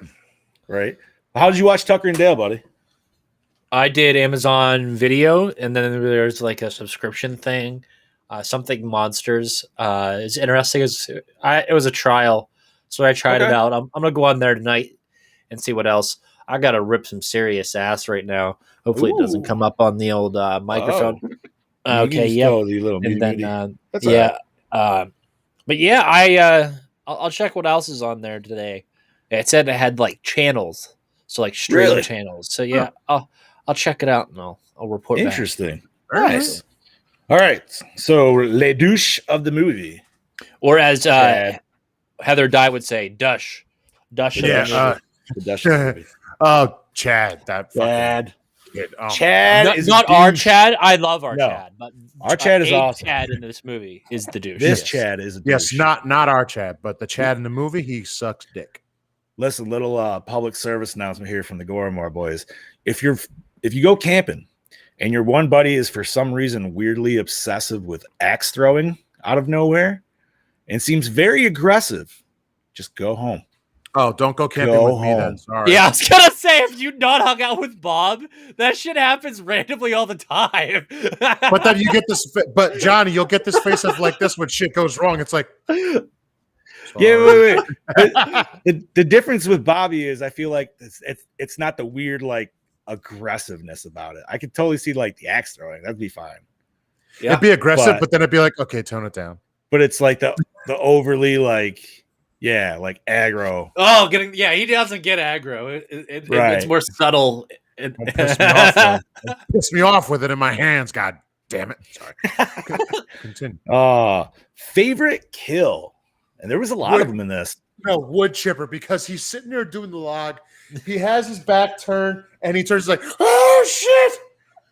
Right? How did you watch Tucker and Dale, buddy? I did Amazon Video, and then there's like a subscription thing, something Monsters. It's interesting. It was a trial, so I tried it out. I'm gonna go on there tonight and see what else. I gotta rip some serious ass right now. Hopefully, it doesn't come up on the old microphone. Okay, yeah. But yeah, I'll check what else is on there today. It said it had like channels, so like stream channels. So yeah, I'll check it out and I'll report back. Interesting. Nice. All right. So les douche of the movie. Or as Heather Dye would say, dush. Dush. Yeah. The dush of the movie. Oh, Chad. That Chad. Chad not, is not a our douche. Chad. I love our No. Chad, but Our Chad is a awesome. Chad in this movie is the douche. This yes. Chad is a douche. Yes, not our Chad, but the Chad in the movie, he sucks dick. Listen, little public service announcement here from the Gore boys. If you go camping and your one buddy is for some reason weirdly obsessive with axe throwing out of nowhere and seems very aggressive, just go home. Oh, don't go camping with me then. Sorry. Yeah, I was gonna say, if you not hung out with Bob, that shit happens randomly all the time. But then you get this. But Johnny, you'll get this face of like this when shit goes wrong. It's like, yeah, wait. The difference with Bobby is I feel like it's not the weird like aggressiveness about it. I could totally see like the axe throwing. That'd be fine. Yeah. It'd be aggressive, but then it'd be like, okay, tone it down. But it's like the overly like. Yeah, like aggro. Oh, he doesn't get aggro. It's more subtle. Piss me off with it in my hands. God damn it. Sorry. Continue. Favorite kill. And there was a lot of them in this. No, wood chipper, because he's sitting there doing the log. He has his back turned and he turns like, oh shit.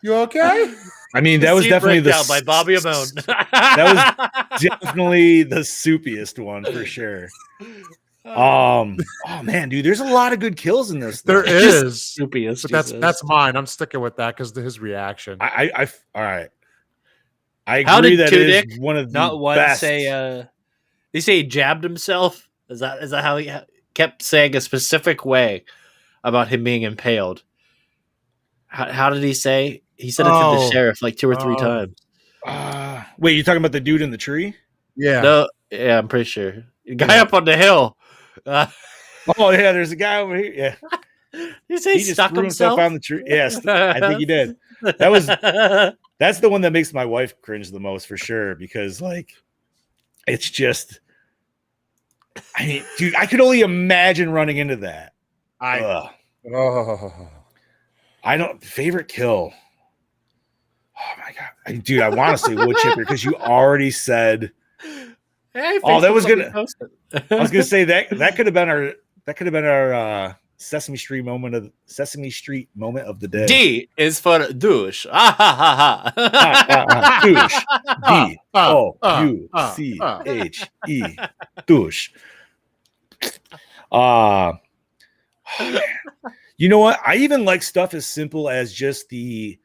You okay? I mean, that was definitely by Bobby Amone. That was definitely the soupiest one for sure. Oh man, dude, there's a lot of good kills in this. There is soupiest, but that's mine. I'm sticking with that because of his reaction. I all right. I agree. How did that Tudyk is one of the not one best. say? They say he jabbed himself. Is that how he kept saying a specific way about him being impaled? How did he say? He said it to the sheriff like 2 or 3 times. Wait, you're talking about the dude in the tree? Yeah. No, yeah, I'm pretty sure. The guy up on the hill. Oh yeah, there's a guy over here. Yeah. You say he just stuck threw himself on the tree. Yes, I think he did. That's the one that makes my wife cringe the most for sure, because like it's just, I mean, dude, I could only imagine running into that. I don't favorite kill. Oh my god, dude, I want to say wood chipper because you already said. Hey, that was gonna. I was gonna say that could have been our Sesame Street moment of the day. D is for douche. Ah ha ha ha. Douche. D-O-U-C-H-E. Douche. You know what? I even like stuff as simple as just the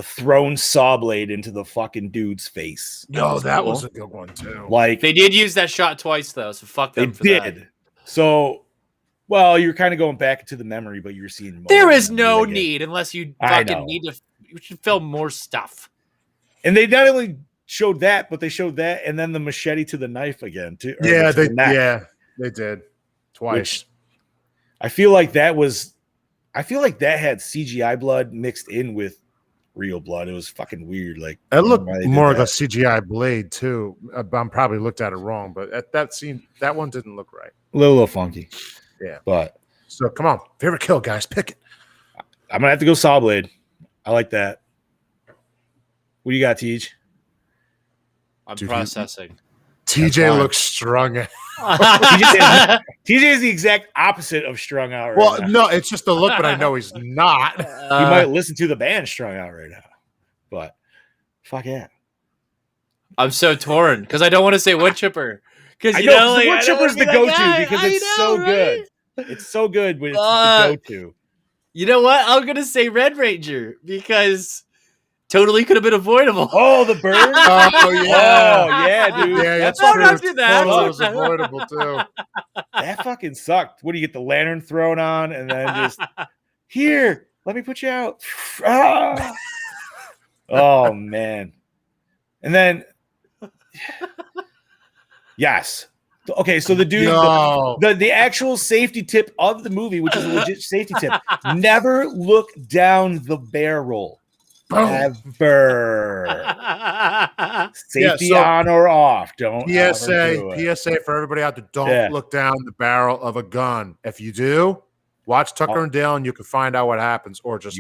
thrown saw blade into the fucking dude's face. No, that was a good one too. Like they did use that shot twice though, so fuck them. They did. That. So, well, you're kind of going back to the memory, but you're seeing more. There is no need unless you fucking need to. You should film more stuff. And they not only showed that, but they showed that, and then the machete to the knife again too. Yeah, they did twice. Which I feel like that had CGI blood mixed in with real blood. It was fucking weird. Like it looked more like a CGI blade too. I'm probably looked at it wrong, but at that scene, that one didn't look right. A little funky. Yeah, but so come on, favorite kill, guys, pick it. I'm gonna have to go saw blade. I like that. What do you got, Tej? I'm processing. TJ looks strung out. TJ is the exact opposite of strung out right now. No, it's just the look, but I know he's not. You might listen to the band strung out right now. But fuck yeah. I'm so torn because I don't want to say wood chipper. Because you know wood chipper's the go-to because it's so good. It's so good when it's the go-to. You know what? I'm gonna say Red Ranger because totally could have been avoidable. Oh, the bird! Oh yeah, dude. Yeah, that's true. Don't do that. Totally was avoidable too. That fucking sucked. What do you get the lantern thrown on and then just here? Let me put you out. Oh man! And then yes. Okay, so the dude, the actual safety tip of the movie, which is a legit safety tip, never look down the barrel. Ever. Safety on or off. Don't PSA for everybody out there. Don't look down the barrel of a gun. If you do, watch Tucker and Dale and you can find out what happens. Or just,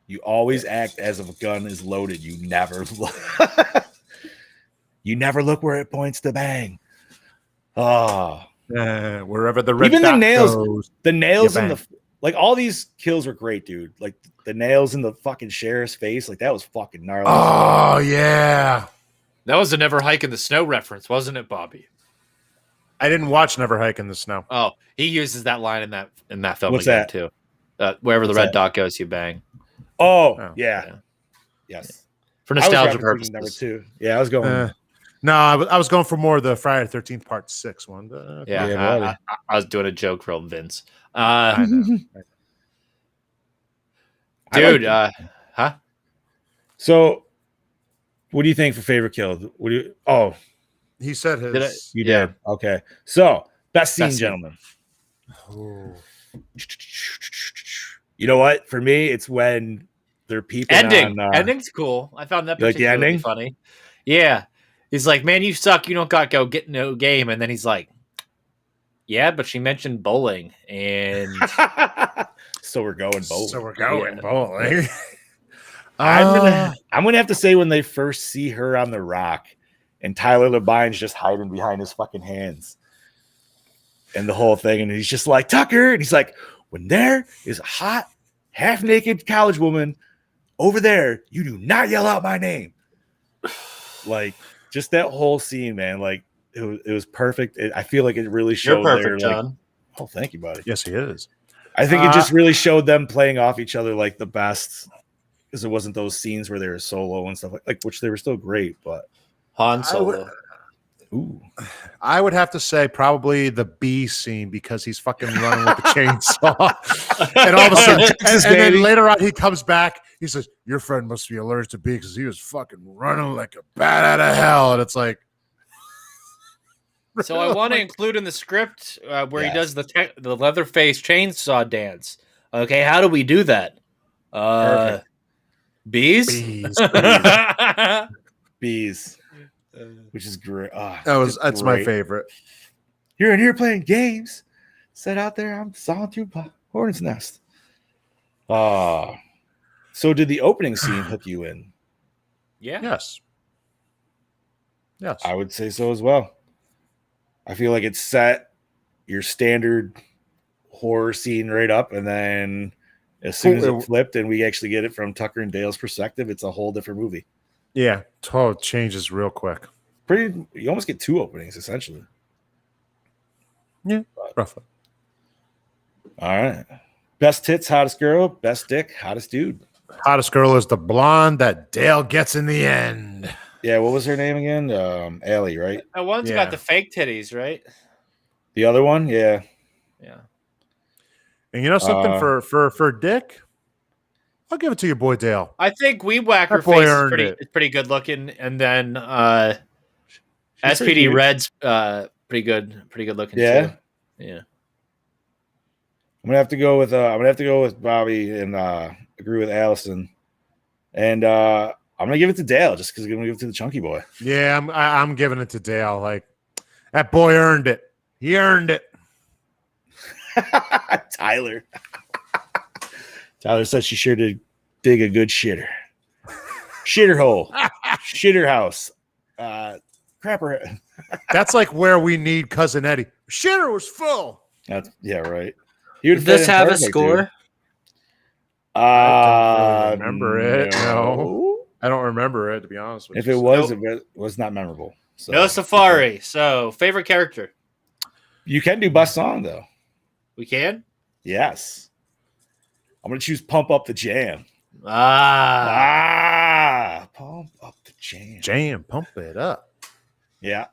you always act as if a gun is loaded. You never look. You never look where it points to bang. Oh, wherever the red even dot the nails, goes, the nails in like all these kills were great, dude. Like the nails in the fucking sheriff's face, like that was fucking gnarly. Oh yeah, That was a Never Hike in the Snow reference, wasn't it, Bobby? I didn't watch Never Hike in the Snow. Oh, he uses that line in that film What's again that? too. Wherever What's the red that? dot goes, you bang. Oh, Oh, yeah. Yes. For I was nostalgia referencing number purposes. 2. Yeah, I was going. No, I was going for more of the Friday the 13th Part 6 one. Yeah, Yeah, buddy. I was doing a joke from Vince. I know. Dude, huh? So, what do you think for favorite kill? What do you? Oh, He said his. you did. Okay. So, best scene, Best scene. gentlemen. Oh. You know what? For me, it's when they're peeping ending. on. Ending's cool. I found that You like the particularly ending? funny. Yeah. He's like, man, you suck. You don't got go get no game. And then he's like, yeah, but she mentioned bowling. And So we're going bowling. So we're going Yeah. bowling. I'm gonna have to say when they first see her on the rock, and Tyler Labine's just hiding behind his fucking hands, and the whole thing, and he's just like Tucker, and he's like, when there is a hot, half-naked college woman over there, you do not yell out my name. Like just that whole scene, man. Like it was perfect. I feel like it really showed. You're perfect, their, like, John. oh, thank you, buddy. Yes, he is. I think it just really showed them playing off each other like the best, because it wasn't those scenes where they were solo and stuff like which they were still great, but Han Solo. I would have to say probably the B scene because he's fucking running with the chainsaw. And all of a sudden, and then later on, he comes back. He says, your friend must be allergic to B because he was fucking running like a bat out of hell. And it's like, So I want to include in the script where he does the Leatherface chainsaw dance. Okay, how do we do that? Bees? Bees. Which is great. That's my favorite. You're in here playing games. Set out there, I'm sawing through hornet's nest. So did the opening scene hook you in? Yeah. Yes. Yes. I would say so as well. I feel like it set your standard horror scene right up, and then as soon as it flipped and we actually get it from Tucker and Dale's perspective, it's a whole different movie. Yeah, total changes real quick. You almost get 2 openings essentially. Yeah, roughly. All right. Best tits, hottest girl. Best dick, hottest dude. Hottest girl is the blonde that Dale gets in the end. Yeah, what was her name again? Allie, right? That one's got the fake titties, right? The other one, yeah. Yeah. And you know something for Dick? I'll give it to your boy Dale. I think Weed Whacker That boy face is earned pretty good looking, and then She's pretty SPD cute. Red's pretty good looking Yeah? too. Yeah. I'm gonna have to go with Bobby and agree with Allison. And I'm gonna give it to Dale just because I'm gonna give it to the chunky boy. Yeah, I'm giving it to Dale. Like that boy earned it. He earned it. Tyler. Tyler said she sure did dig a good shitter. Shitter hole. Shitter house. Crapper. That's like where we need Cousin Eddie. Shitter was full. Yeah, right. He would Does this fit in have a perfect, score? dude. I don't really remember it. No. No, I don't remember it, to be honest with If you. it was, it was not memorable. So No Safari. So favorite character. you can do best song though. We can? Yes. I'm gonna choose Pump Up the Jam. Ah. Pump Up the Jam. Jam, pump it up. Yeah.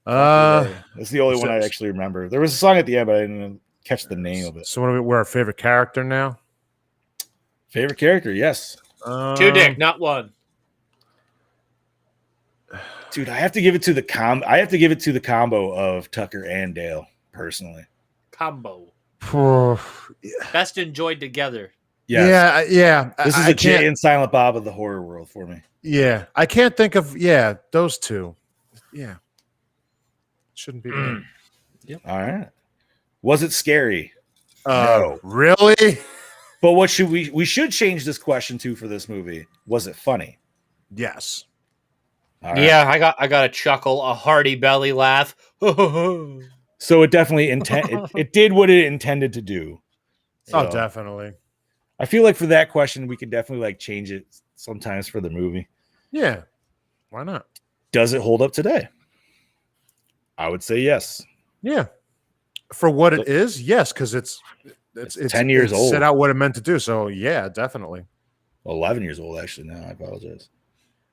Uh, That's the only one I actually remember. There was a song at the end, but I didn't catch the name of it. So what are we're our favorite character now? Favorite character, yes. 2 dick, not 1. Dude, I have to give it to the combo of Tucker and Dale, personally. Combo. Yeah. Best enjoyed together. Yes. Yeah. This is I a Jay can't- and Silent Bob of the horror world for me. Yeah, I can't think of those two. Yeah, shouldn't be. Yep. All right. Was it scary? No. Really? But what should we should change this question to for this movie? Was it funny? Yes. All right. Yeah, I got a chuckle, a hearty belly laugh. So it definitely it did what it intended to do. Oh, So, definitely. I feel like for that question, we could definitely like change it sometimes for the movie. Yeah. Why not? Does it hold up today? I would say yes. Yeah. For what it is, yes, because it's 10 years old. Set out what it meant to do. So yeah, definitely. 11 years old, actually. Now I apologize.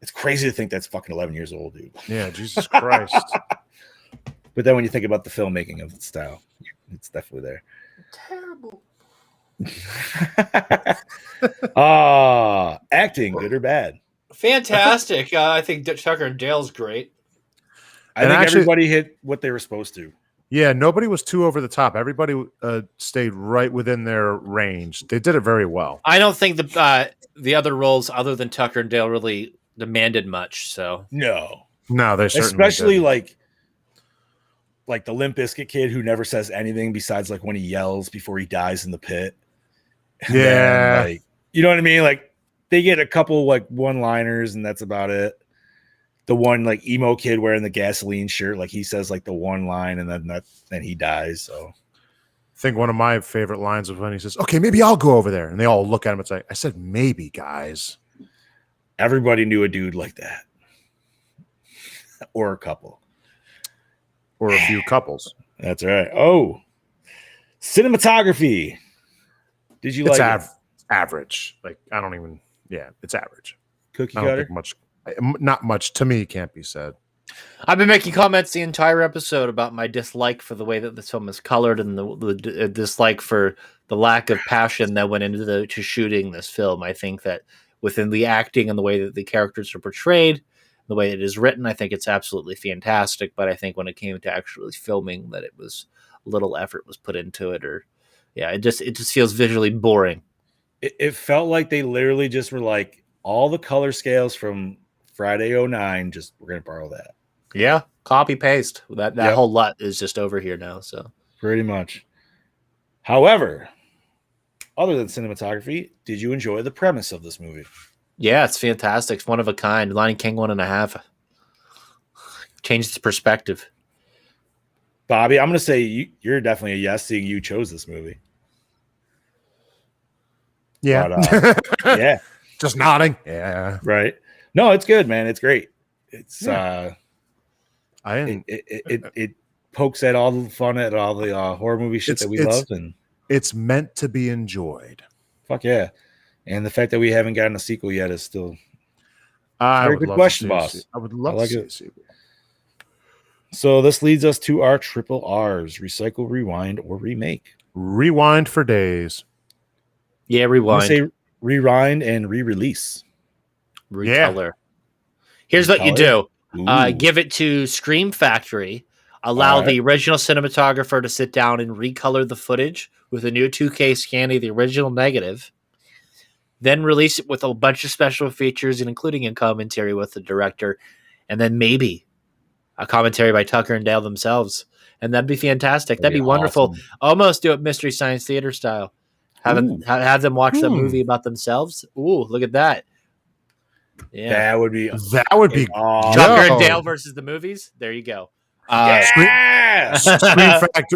It's crazy to think that's fucking 11 years old, dude. Yeah, Jesus Christ. But then when you think about the filmmaking of the style, it's definitely there. Terrible. Acting, good or bad? Fantastic. I think Tucker and Dale's great. I think actually, everybody hit what they were supposed to. Yeah, nobody was too over the top. Everybody stayed right within their range. They did it very well. I don't think the other roles other than Tucker and Dale really demanded much. So no, they certainly especially didn't. like the Limp Bizkit kid who never says anything besides like when he yells before he dies in the pit. And yeah, then, like, you know what I mean? Like they get a couple like one-liners and that's about it. The one like emo kid wearing the gasoline shirt, like he says like the one line and then he dies. So I think one of my favorite lines was when he says, "Okay, maybe I'll go over there," and they all look at him. It's like, I said, maybe, guys. Everybody knew a dude like that, or a couple, or a few couples. That's right. Oh, cinematography. Did you like it? Average? Like I don't even. Yeah, it's average. Cookie I don't cutter. think much. Not much to me can't be said. I've been making comments the entire episode about my dislike for the way that this film is colored and the dislike for the lack of passion that went into to shooting this film. I think that within the acting and the way that the characters are portrayed, the way it is written, I think it's absolutely fantastic. But I think when it came to actually filming, that it was little effort was put into it, or it just feels visually boring. It felt like they literally just were like all the color scales from Friday 09, just we're gonna borrow that. Yeah, copy paste. That whole lot is just over here now. So pretty much. However, other than cinematography, did you enjoy the premise of this movie? Yeah, it's fantastic. It's one of a kind. Lion King 1.5. Changed its perspective. Bobby, I'm gonna say you're definitely a yes, seeing you chose this movie. Yeah, but, yeah, just nodding. Yeah, right. No, it's good, man. It's great. It's it pokes at all the fun at all the horror movie shit that we love, and it's meant to be enjoyed. Fuck yeah! And the fact that we haven't gotten a sequel yet is still very good question, boss. I would love to see a sequel. So this leads us to our triple R's: recycle, rewind, or remake. Rewind for days. Yeah, rewind. Say rewind and re-release. Recolor. Here's what you do. Give it to Scream Factory. Allow the original cinematographer to sit down and recolor the footage with a new 2K scan of the original negative. Then release it with a bunch of special features, and including a commentary with the director. And then maybe a commentary by Tucker and Dale themselves. And that'd be fantastic. That'd be wonderful. Awesome. Almost do it Mystery Science Theater style. Have them watch the movie about themselves. Ooh, look at that. Yeah, that would be awesome. Tucker and Dale versus the movies. There you go.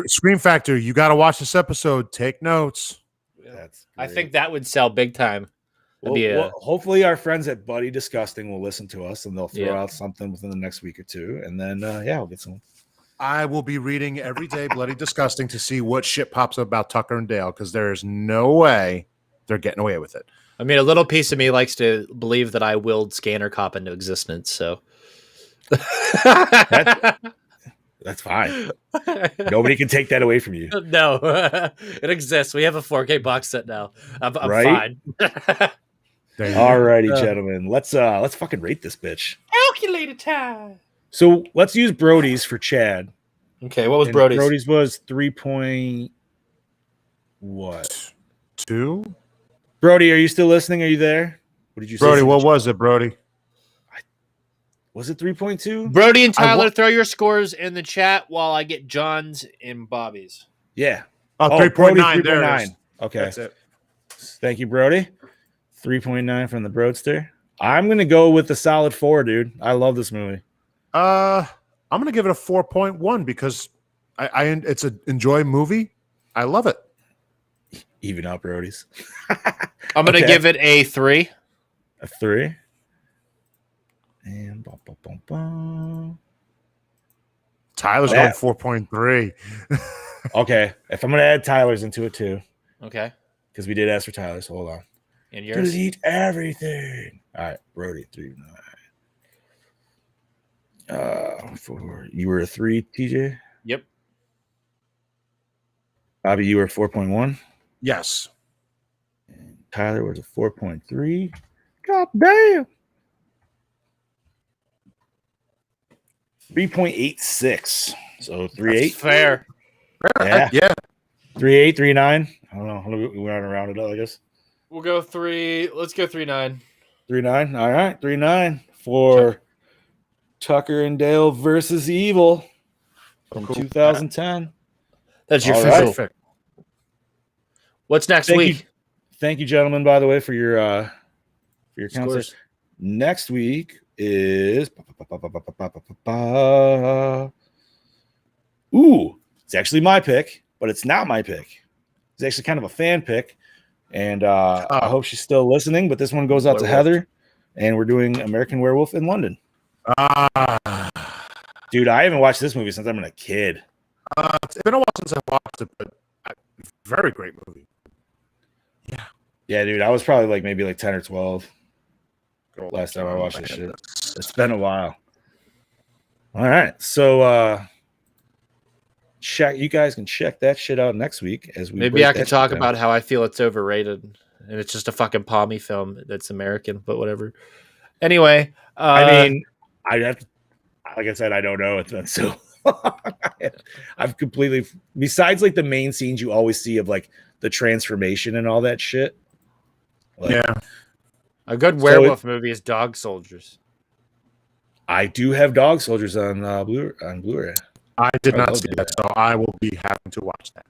Scream Factor. You got to watch this episode. Take notes. I think that would sell big time. Well, hopefully our friends at Buddy Disgusting will listen to us and they'll throw out something within the next week or two, and then we'll get some. I will be reading every day Bloody Disgusting to see what shit pops up about Tucker and Dale, because there is no way they're getting away with it. I mean, a little piece of me likes to believe that I willed Scanner Cop into existence, so that's fine. Nobody can take that away from you. No, it exists. We have a 4K box set now. I'm fine. Alrighty, gentlemen. Let's fucking rate this bitch. Calculator time. So let's use Brody's for Chad. Okay, what was Brody's? Brody's was 3. What? 2? Brody, are you still listening? Are you there? What did you say? Brody, what was it, Brody? Was it 3.2? Brody and Tyler, throw your scores in the chat while I get John's and Bobby's. Yeah. 3.9. There it is. Okay. That's it. Thank you, Brody. 3.9 from the Broadster. I'm going to go with the solid 4, dude. I love this movie. I'm going to give it a 4.1 because it's an enjoy movie. I love it. Even up roadies. I'm going to give it a 3. A 3. And bum, bum, bum, bum. Tyler's going 4.3. Okay. If I'm going to add Tyler's into it too. Okay. Because we did ask for Tyler's. Hold on. And yours? Delete everything. All right. Brody, 3.9. 4. You were a 3, TJ? Yep. Bobby, you were 4.1? Yes. And Tyler was a 4.3. God damn. 3.86. So 3.8. Fair. Yeah. Yeah. 3.8, 3.9. I don't know. We want to round it up, I guess. We'll go 3. Let's go 3.9. 3.9. All right. 3.9 for Tucker and Dale versus Evil from 2010. That's your All official. right. What's next week? Thank you, gentlemen, by the way, for your Scores. counts. Next week is it's actually my pick, but it's not my pick. It's actually kind of a fan pick, and I hope she's still listening. But this one goes out to Heather, and we're doing American Werewolf in London. Dude, I haven't watched this movie since I've been a kid. It's been a while since I watched it, but very great movie. Yeah, dude, I was probably maybe 10 or 12 last time I watched this shit. It's been a while. All right, so check. You guys can check that shit out next week as we. Maybe I can talk about how I feel it's overrated and it's just a fucking palmy film that's American, but whatever. Anyway, I mean, I have to, like I said, I don't know. It's been so. I've completely, besides the main scenes you always see of the transformation and all that shit. A good werewolf movie is Dog Soldiers. I do have Dog Soldiers on Blu-ray. I did not see that, so I will be happy to watch that.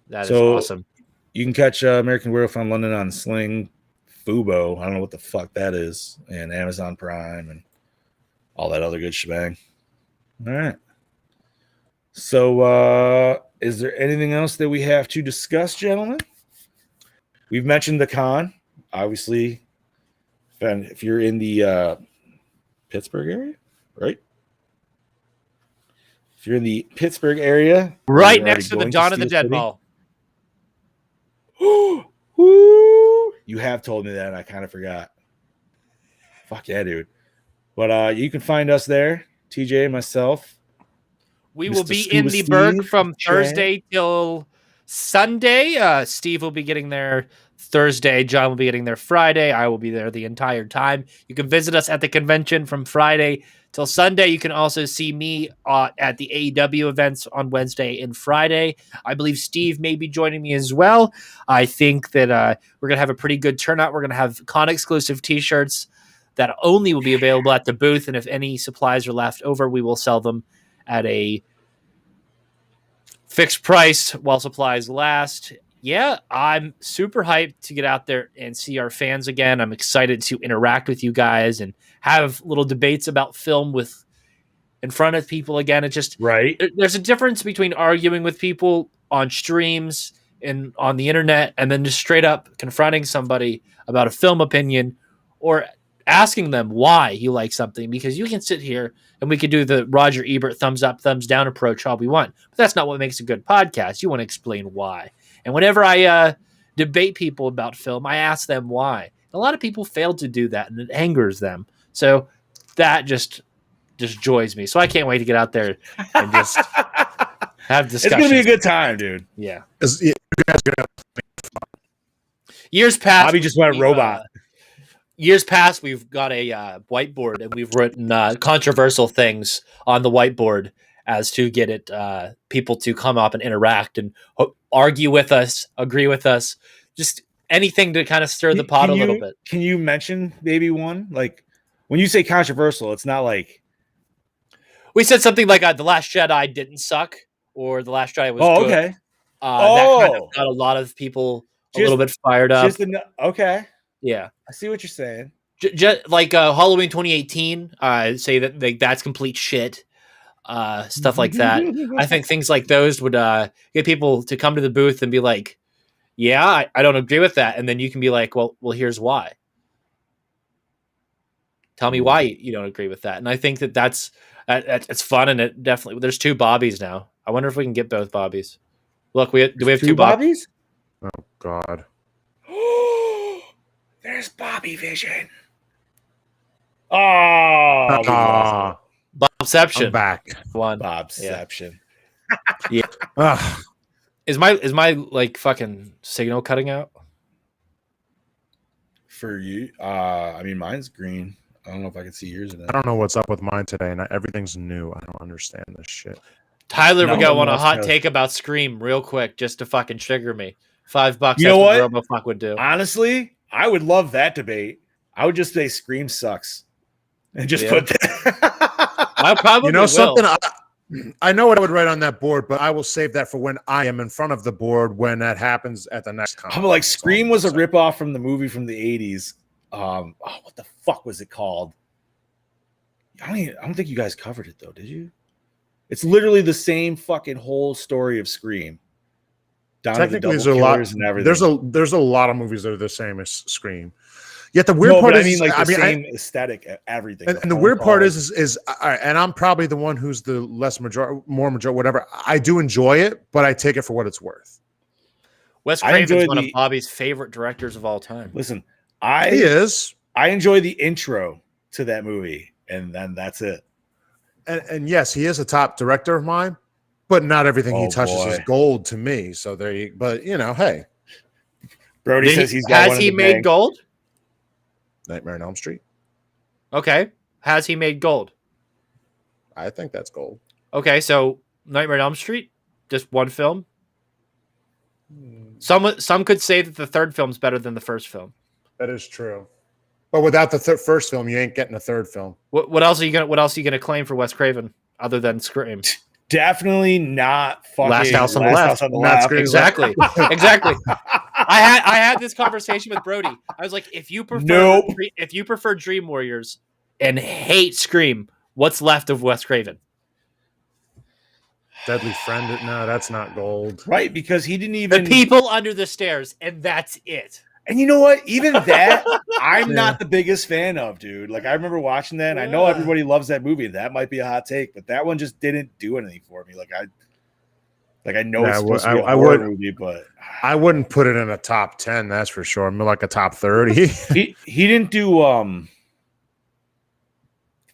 That is awesome. You can catch American Werewolf in London on Sling, Fubo. I don't know what the fuck that is, and Amazon Prime and all that other good shebang. All right. So, is there anything else that we have to discuss, gentlemen? We've mentioned the con, obviously. And if you're in the Pittsburgh area, right? If you're in the Pittsburgh area, right next to the Dawn of the Dead Ball. You have told me that, and I kind of forgot. Fuck yeah, dude. But you can find us there, TJ and myself. We will be in the Berg from Thursday till Sunday. Steve will be getting there Thursday. John will be getting there Friday. I will be there the entire time. You can visit us at the convention from Friday till Sunday. You can also see me at the AEW events on Wednesday and Friday. I believe Steve may be joining me as well. I think that we're going to have a pretty good turnout. We're going to have con-exclusive T-shirts that only will be available at the booth, and if any supplies are left over, we will sell them at a fixed price while supplies last. Yeah, I'm super hyped to get out there and see our fans again. I'm excited to interact with you guys and have little debates about film in front of people again. It's just right. There's a difference between arguing with people on streams and on the internet and then just straight up confronting somebody about a film opinion or asking them why you like something, because you can sit here and we could do the Roger Ebert thumbs up, thumbs down approach all we want. But that's not what makes a good podcast. You want to explain why. And whenever I debate people about film, I ask them why. A lot of people fail to do that, and it angers them. So that just joys me. So I can't wait to get out there and just have discussions. It's going to be a good time, dude. Yeah. You guys are gonna Years past, Bobby just went robot. Years past, we've got a whiteboard and we've written controversial things on the whiteboard as to get it people to come up and interact and argue with us, agree with us, just anything to kind of stir the pot a little bit. Can you mention maybe one? Like when you say controversial, it's not like we said something like The Last Jedi didn't suck or The Last Jedi was good. Okay. That kind of got a lot of people a little bit fired up. Okay. Yeah. I see what you're saying. Just like Halloween 2018, say that that's complete shit. Stuff like that. I think things like those would get people to come to the booth and be like, yeah, I don't agree with that. And then you can be like, well, here's why. Tell me why you don't agree with that. And I think that's it's fun, and it definitely there's two Bobbies now. I wonder if we can get both Bobbies. Look, do we have two Bobbies? Oh God. There's Bobby Vision. Oh, Bobception. I'm back. One. Bobception. Yeah. Is my like fucking signal cutting out? For you? I mean, mine's green. I don't know if I can see yours. I don't know what's up with mine today, and everything's new. I don't understand this shit. Tyler, we got on a hot take about Scream real quick, just to fucking trigger me. $5. You know what? RoboFuck would do. Honestly, I would love that debate. I would just say Scream sucks, and just put that. I probably will. Something. I know what I would write on that board, but I will save that for when I am in front of the board when that happens at the next con. I'm like, Scream was a ripoff from the movie from the 80s. What the fuck was it called? I don't think you guys covered it though, did you? It's literally the same fucking whole story of Scream. Technically, there's a lot. And everything. There's a lot of movies that are the same as Scream. Yet the weird part is, like the same aesthetic, everything. And the weird part is, and I'm probably the one who's the more majority, whatever. I do enjoy it, but I take it for what it's worth. Wes Craven's one of Bobby's favorite directors of all time. Listen, he is. I enjoy the intro to that movie, and then that's it. And yes, he is a top director of mine, but not everything he touches is gold to me. So there you. But hey, Brody says he's got. Has he made gold? Nightmare on Elm Street. Okay. Has he made gold? I think that's gold. Okay, so Nightmare on Elm Street, just one film. Some could say that the third film's better than the first film. That is true. But without the first film, you ain't getting a third film. What else are you gonna claim for Wes Craven other than Scream? Definitely not fucking Last House on the Left. Exactly. Exactly. I had this conversation with Brody. I was like, if you prefer Dream Warriors and hate Scream, what's left of Wes Craven? Deadly Friend? No, that's not gold. Right, because he didn't even The People Under the Stairs, and that's it. And you know what? Even that, I'm not the biggest fan of, dude. Like, I remember watching that, and I know everybody loves that movie. That might be a hot take, but that one just didn't do anything for me. I know it's supposed to be a horror movie, but I wouldn't put it in a top 10. That's for sure. I'm like a top 30. he didn't do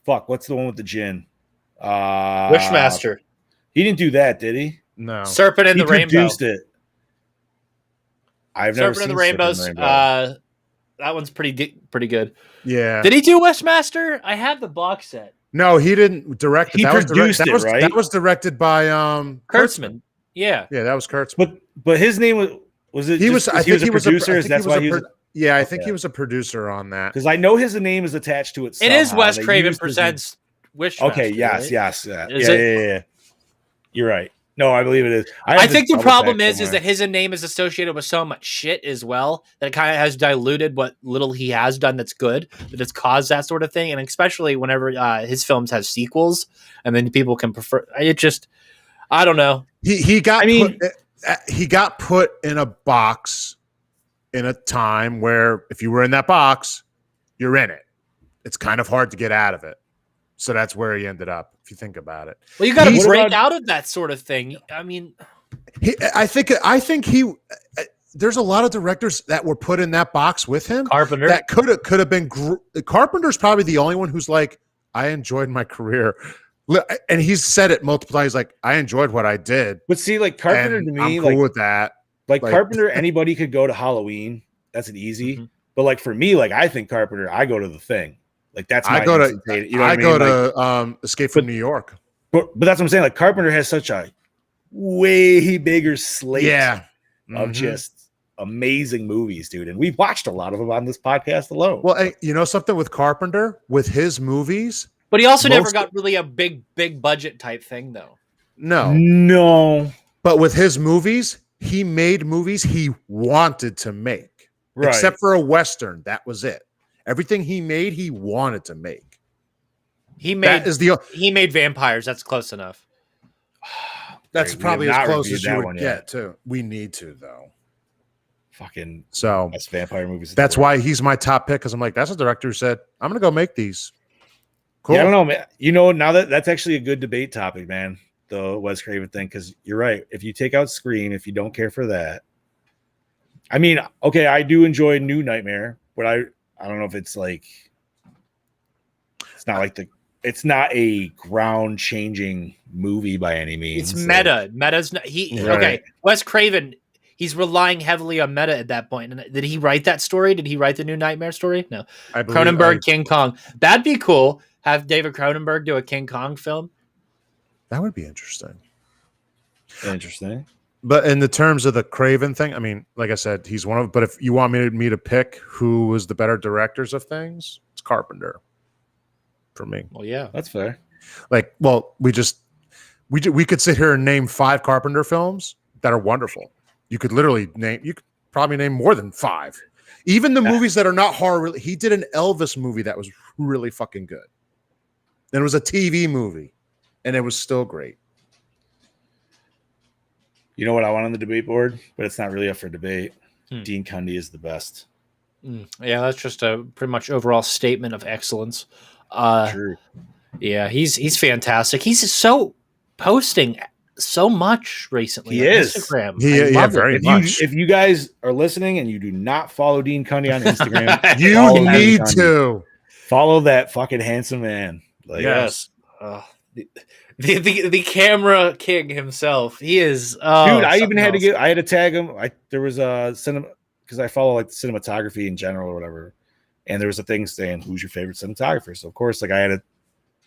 what's the one with the gin? Wishmaster. He didn't do that, did he? No. Serpent in the Rainbow. He produced it. I've never seen Serpent in the Rainbows. That one's pretty good. Yeah. Did he do Wishmaster? I have the box set. No, he didn't direct it. He produced it, right? That was directed by Kurtzman. Yeah. Yeah, that was Kurtzman. But his name was it? He was a producer. That's why he was. Yeah, I think he was a producer on that. Because I know his name is attached to it. It is Wes Craven Presents Wishmaster. Okay. Yes. Right? Yes. Yeah. You're right. No, I believe it is. I think the problem is that his name is associated with so much shit as well that it kind of has diluted what little he has done that's good, that it's caused that sort of thing. And especially whenever his films have sequels, and then people can prefer it. Just, I don't know. He got put in a box in a time where if you were in that box, you're in it. It's kind of hard to get out of it. So that's where he ended up, if you think about it. Well, you got to break out of that sort of thing. I mean, I think there's a lot of directors that were put in that box with him. Carpenter that could have been. Carpenter's probably the only one who's like, I enjoyed my career, and he's said it multiple times. Like, I enjoyed what I did. But see, like Carpenter to me, I'm cool with that. Like Carpenter, anybody could go to Halloween. That's an easy. Mm-hmm. But like for me, like I think Carpenter, I go to The Thing. Like that's my go to Escape from New York. But that's what I'm saying. Like Carpenter has such a way bigger slate of just amazing movies, dude. And we've watched a lot of them on this podcast alone. Well, hey, you know something with Carpenter, with his movies. But he also never got really a big budget type thing, though. No. But with his movies, he made movies he wanted to make. Right. Except for a Western. That was it. Everything he made, he wanted to make. He made vampires. That's close enough. That's probably as close as you would get too. We need to though. Fucking So best vampire movies. of the that's world. why he's my top pick, because I'm like, that's a director who said, I'm gonna go make these. Cool. Yeah, I don't know, man. You know, now that's actually a good debate topic, man. The Wes Craven thing, because you're right. If you take out Scream, if you don't care for that, I mean, okay, I do enjoy New Nightmare, but I don't know if it's like it's not a ground changing movie by any means. It's meta. Meta's not, okay. Wes Craven, he's relying heavily on meta at that point. And did he write that story? Did he write the New Nightmare story? No. Cronenberg, King Kong. That'd be cool. Have David Cronenberg do a King Kong film. That would be interesting. Interesting. But in the terms of the Craven thing, I mean, like I said, he's one of. But if you want me to pick who was the better directors of things, it's Carpenter. For me, well, yeah, that's fair. Like, well, we could sit here and name 5 Carpenter films that are wonderful. You could probably name more than 5. Even the movies that are not horror. He did an Elvis movie that was really fucking good. And it was a TV movie, and it was still great. You know what I want on the debate board, but it's not really up for debate. Dean Cundy is the best. Yeah, that's just a pretty much overall statement of excellence. True. Yeah, he's fantastic. He's so posting so much recently. He on is. Instagram. Yeah, very much. If you guys are listening and you do not follow Dean Cundy on Instagram, you need to follow that fucking handsome man. Like, yes. The camera king himself. He is. Dude, I even had to tag him. There was a cinema because I follow like cinematography in general or whatever. And there was a thing saying, who's your favorite cinematographer? So, of course, like I had to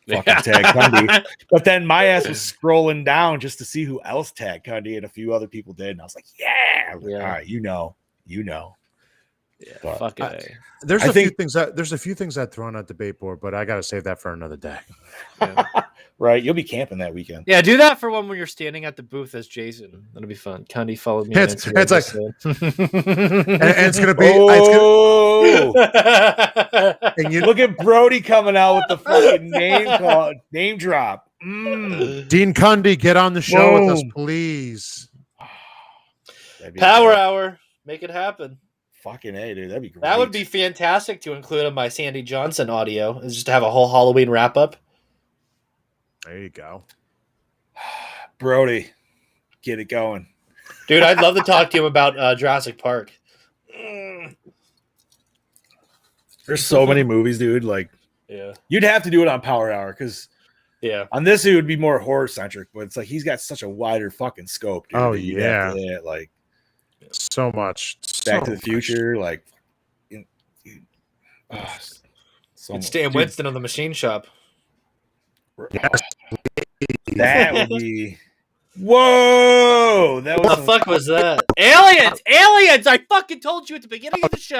fucking tag Cundy. But then my ass was scrolling down just to see who else tagged Cundy, and a few other people did. And I was like, yeah. All right, you know. Yeah, but fuck it. There's a few things I'd throw on a debate board, but I got to save that for another day. Yeah. Right. You'll be camping that weekend. Yeah, do that for one when you're standing at the booth as Jason. That'll be fun. Cundy followed me on Instagram. It's like, and it's going to be. And you look at Brody coming out with the fucking name drop. Dean Cundy, get on the show with us, please. Power Hour. Make it happen. Fucking A, dude. That'd be great. That would be fantastic to include in my Sandy Johnson audio, is just to have a whole Halloween wrap up. There you go. Brody, get it going. Dude, I'd love to talk to him about Jurassic Park. There's so many movies, dude. Like, yeah, you'd have to do it on Power Hour because, on this it would be more horror centric. But it's like he's got such a wider fucking scope. Dude, oh yeah, like so much. Back to the Future, like. It's Dan Winston of the Machine Shop. Yes. That would be. Whoa! That was what the fuck was that? Aliens! Aliens! I fucking told you at the beginning of the show.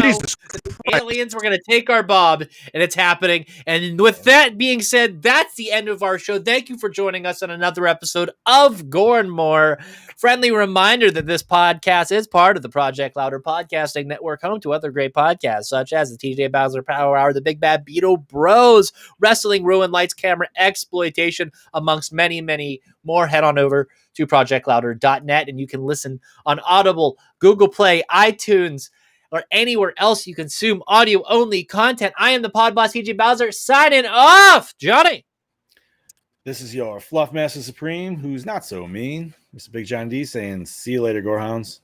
Aliens were gonna take our Bob, and it's happening. And with that being said, that's the end of our show. Thank you for joining us on another episode of Gore and More. Friendly reminder that this podcast is part of the Project Louder Podcasting Network, home to other great podcasts such as the TJ Bowser Power Hour, the Big Bad Beetle Bros, Wrestling, Ruin, Lights, Camera, Exploitation, amongst many, many more. Head on over to projectlouder.net and you can listen on Audible, Google Play, iTunes, or anywhere else you consume audio-only content. I am the pod boss, TJ Bowser, signing off. Johnny. This is your Fluff Master Supreme, who's not so mean. Mr. Big John D saying, see you later, Gorehounds.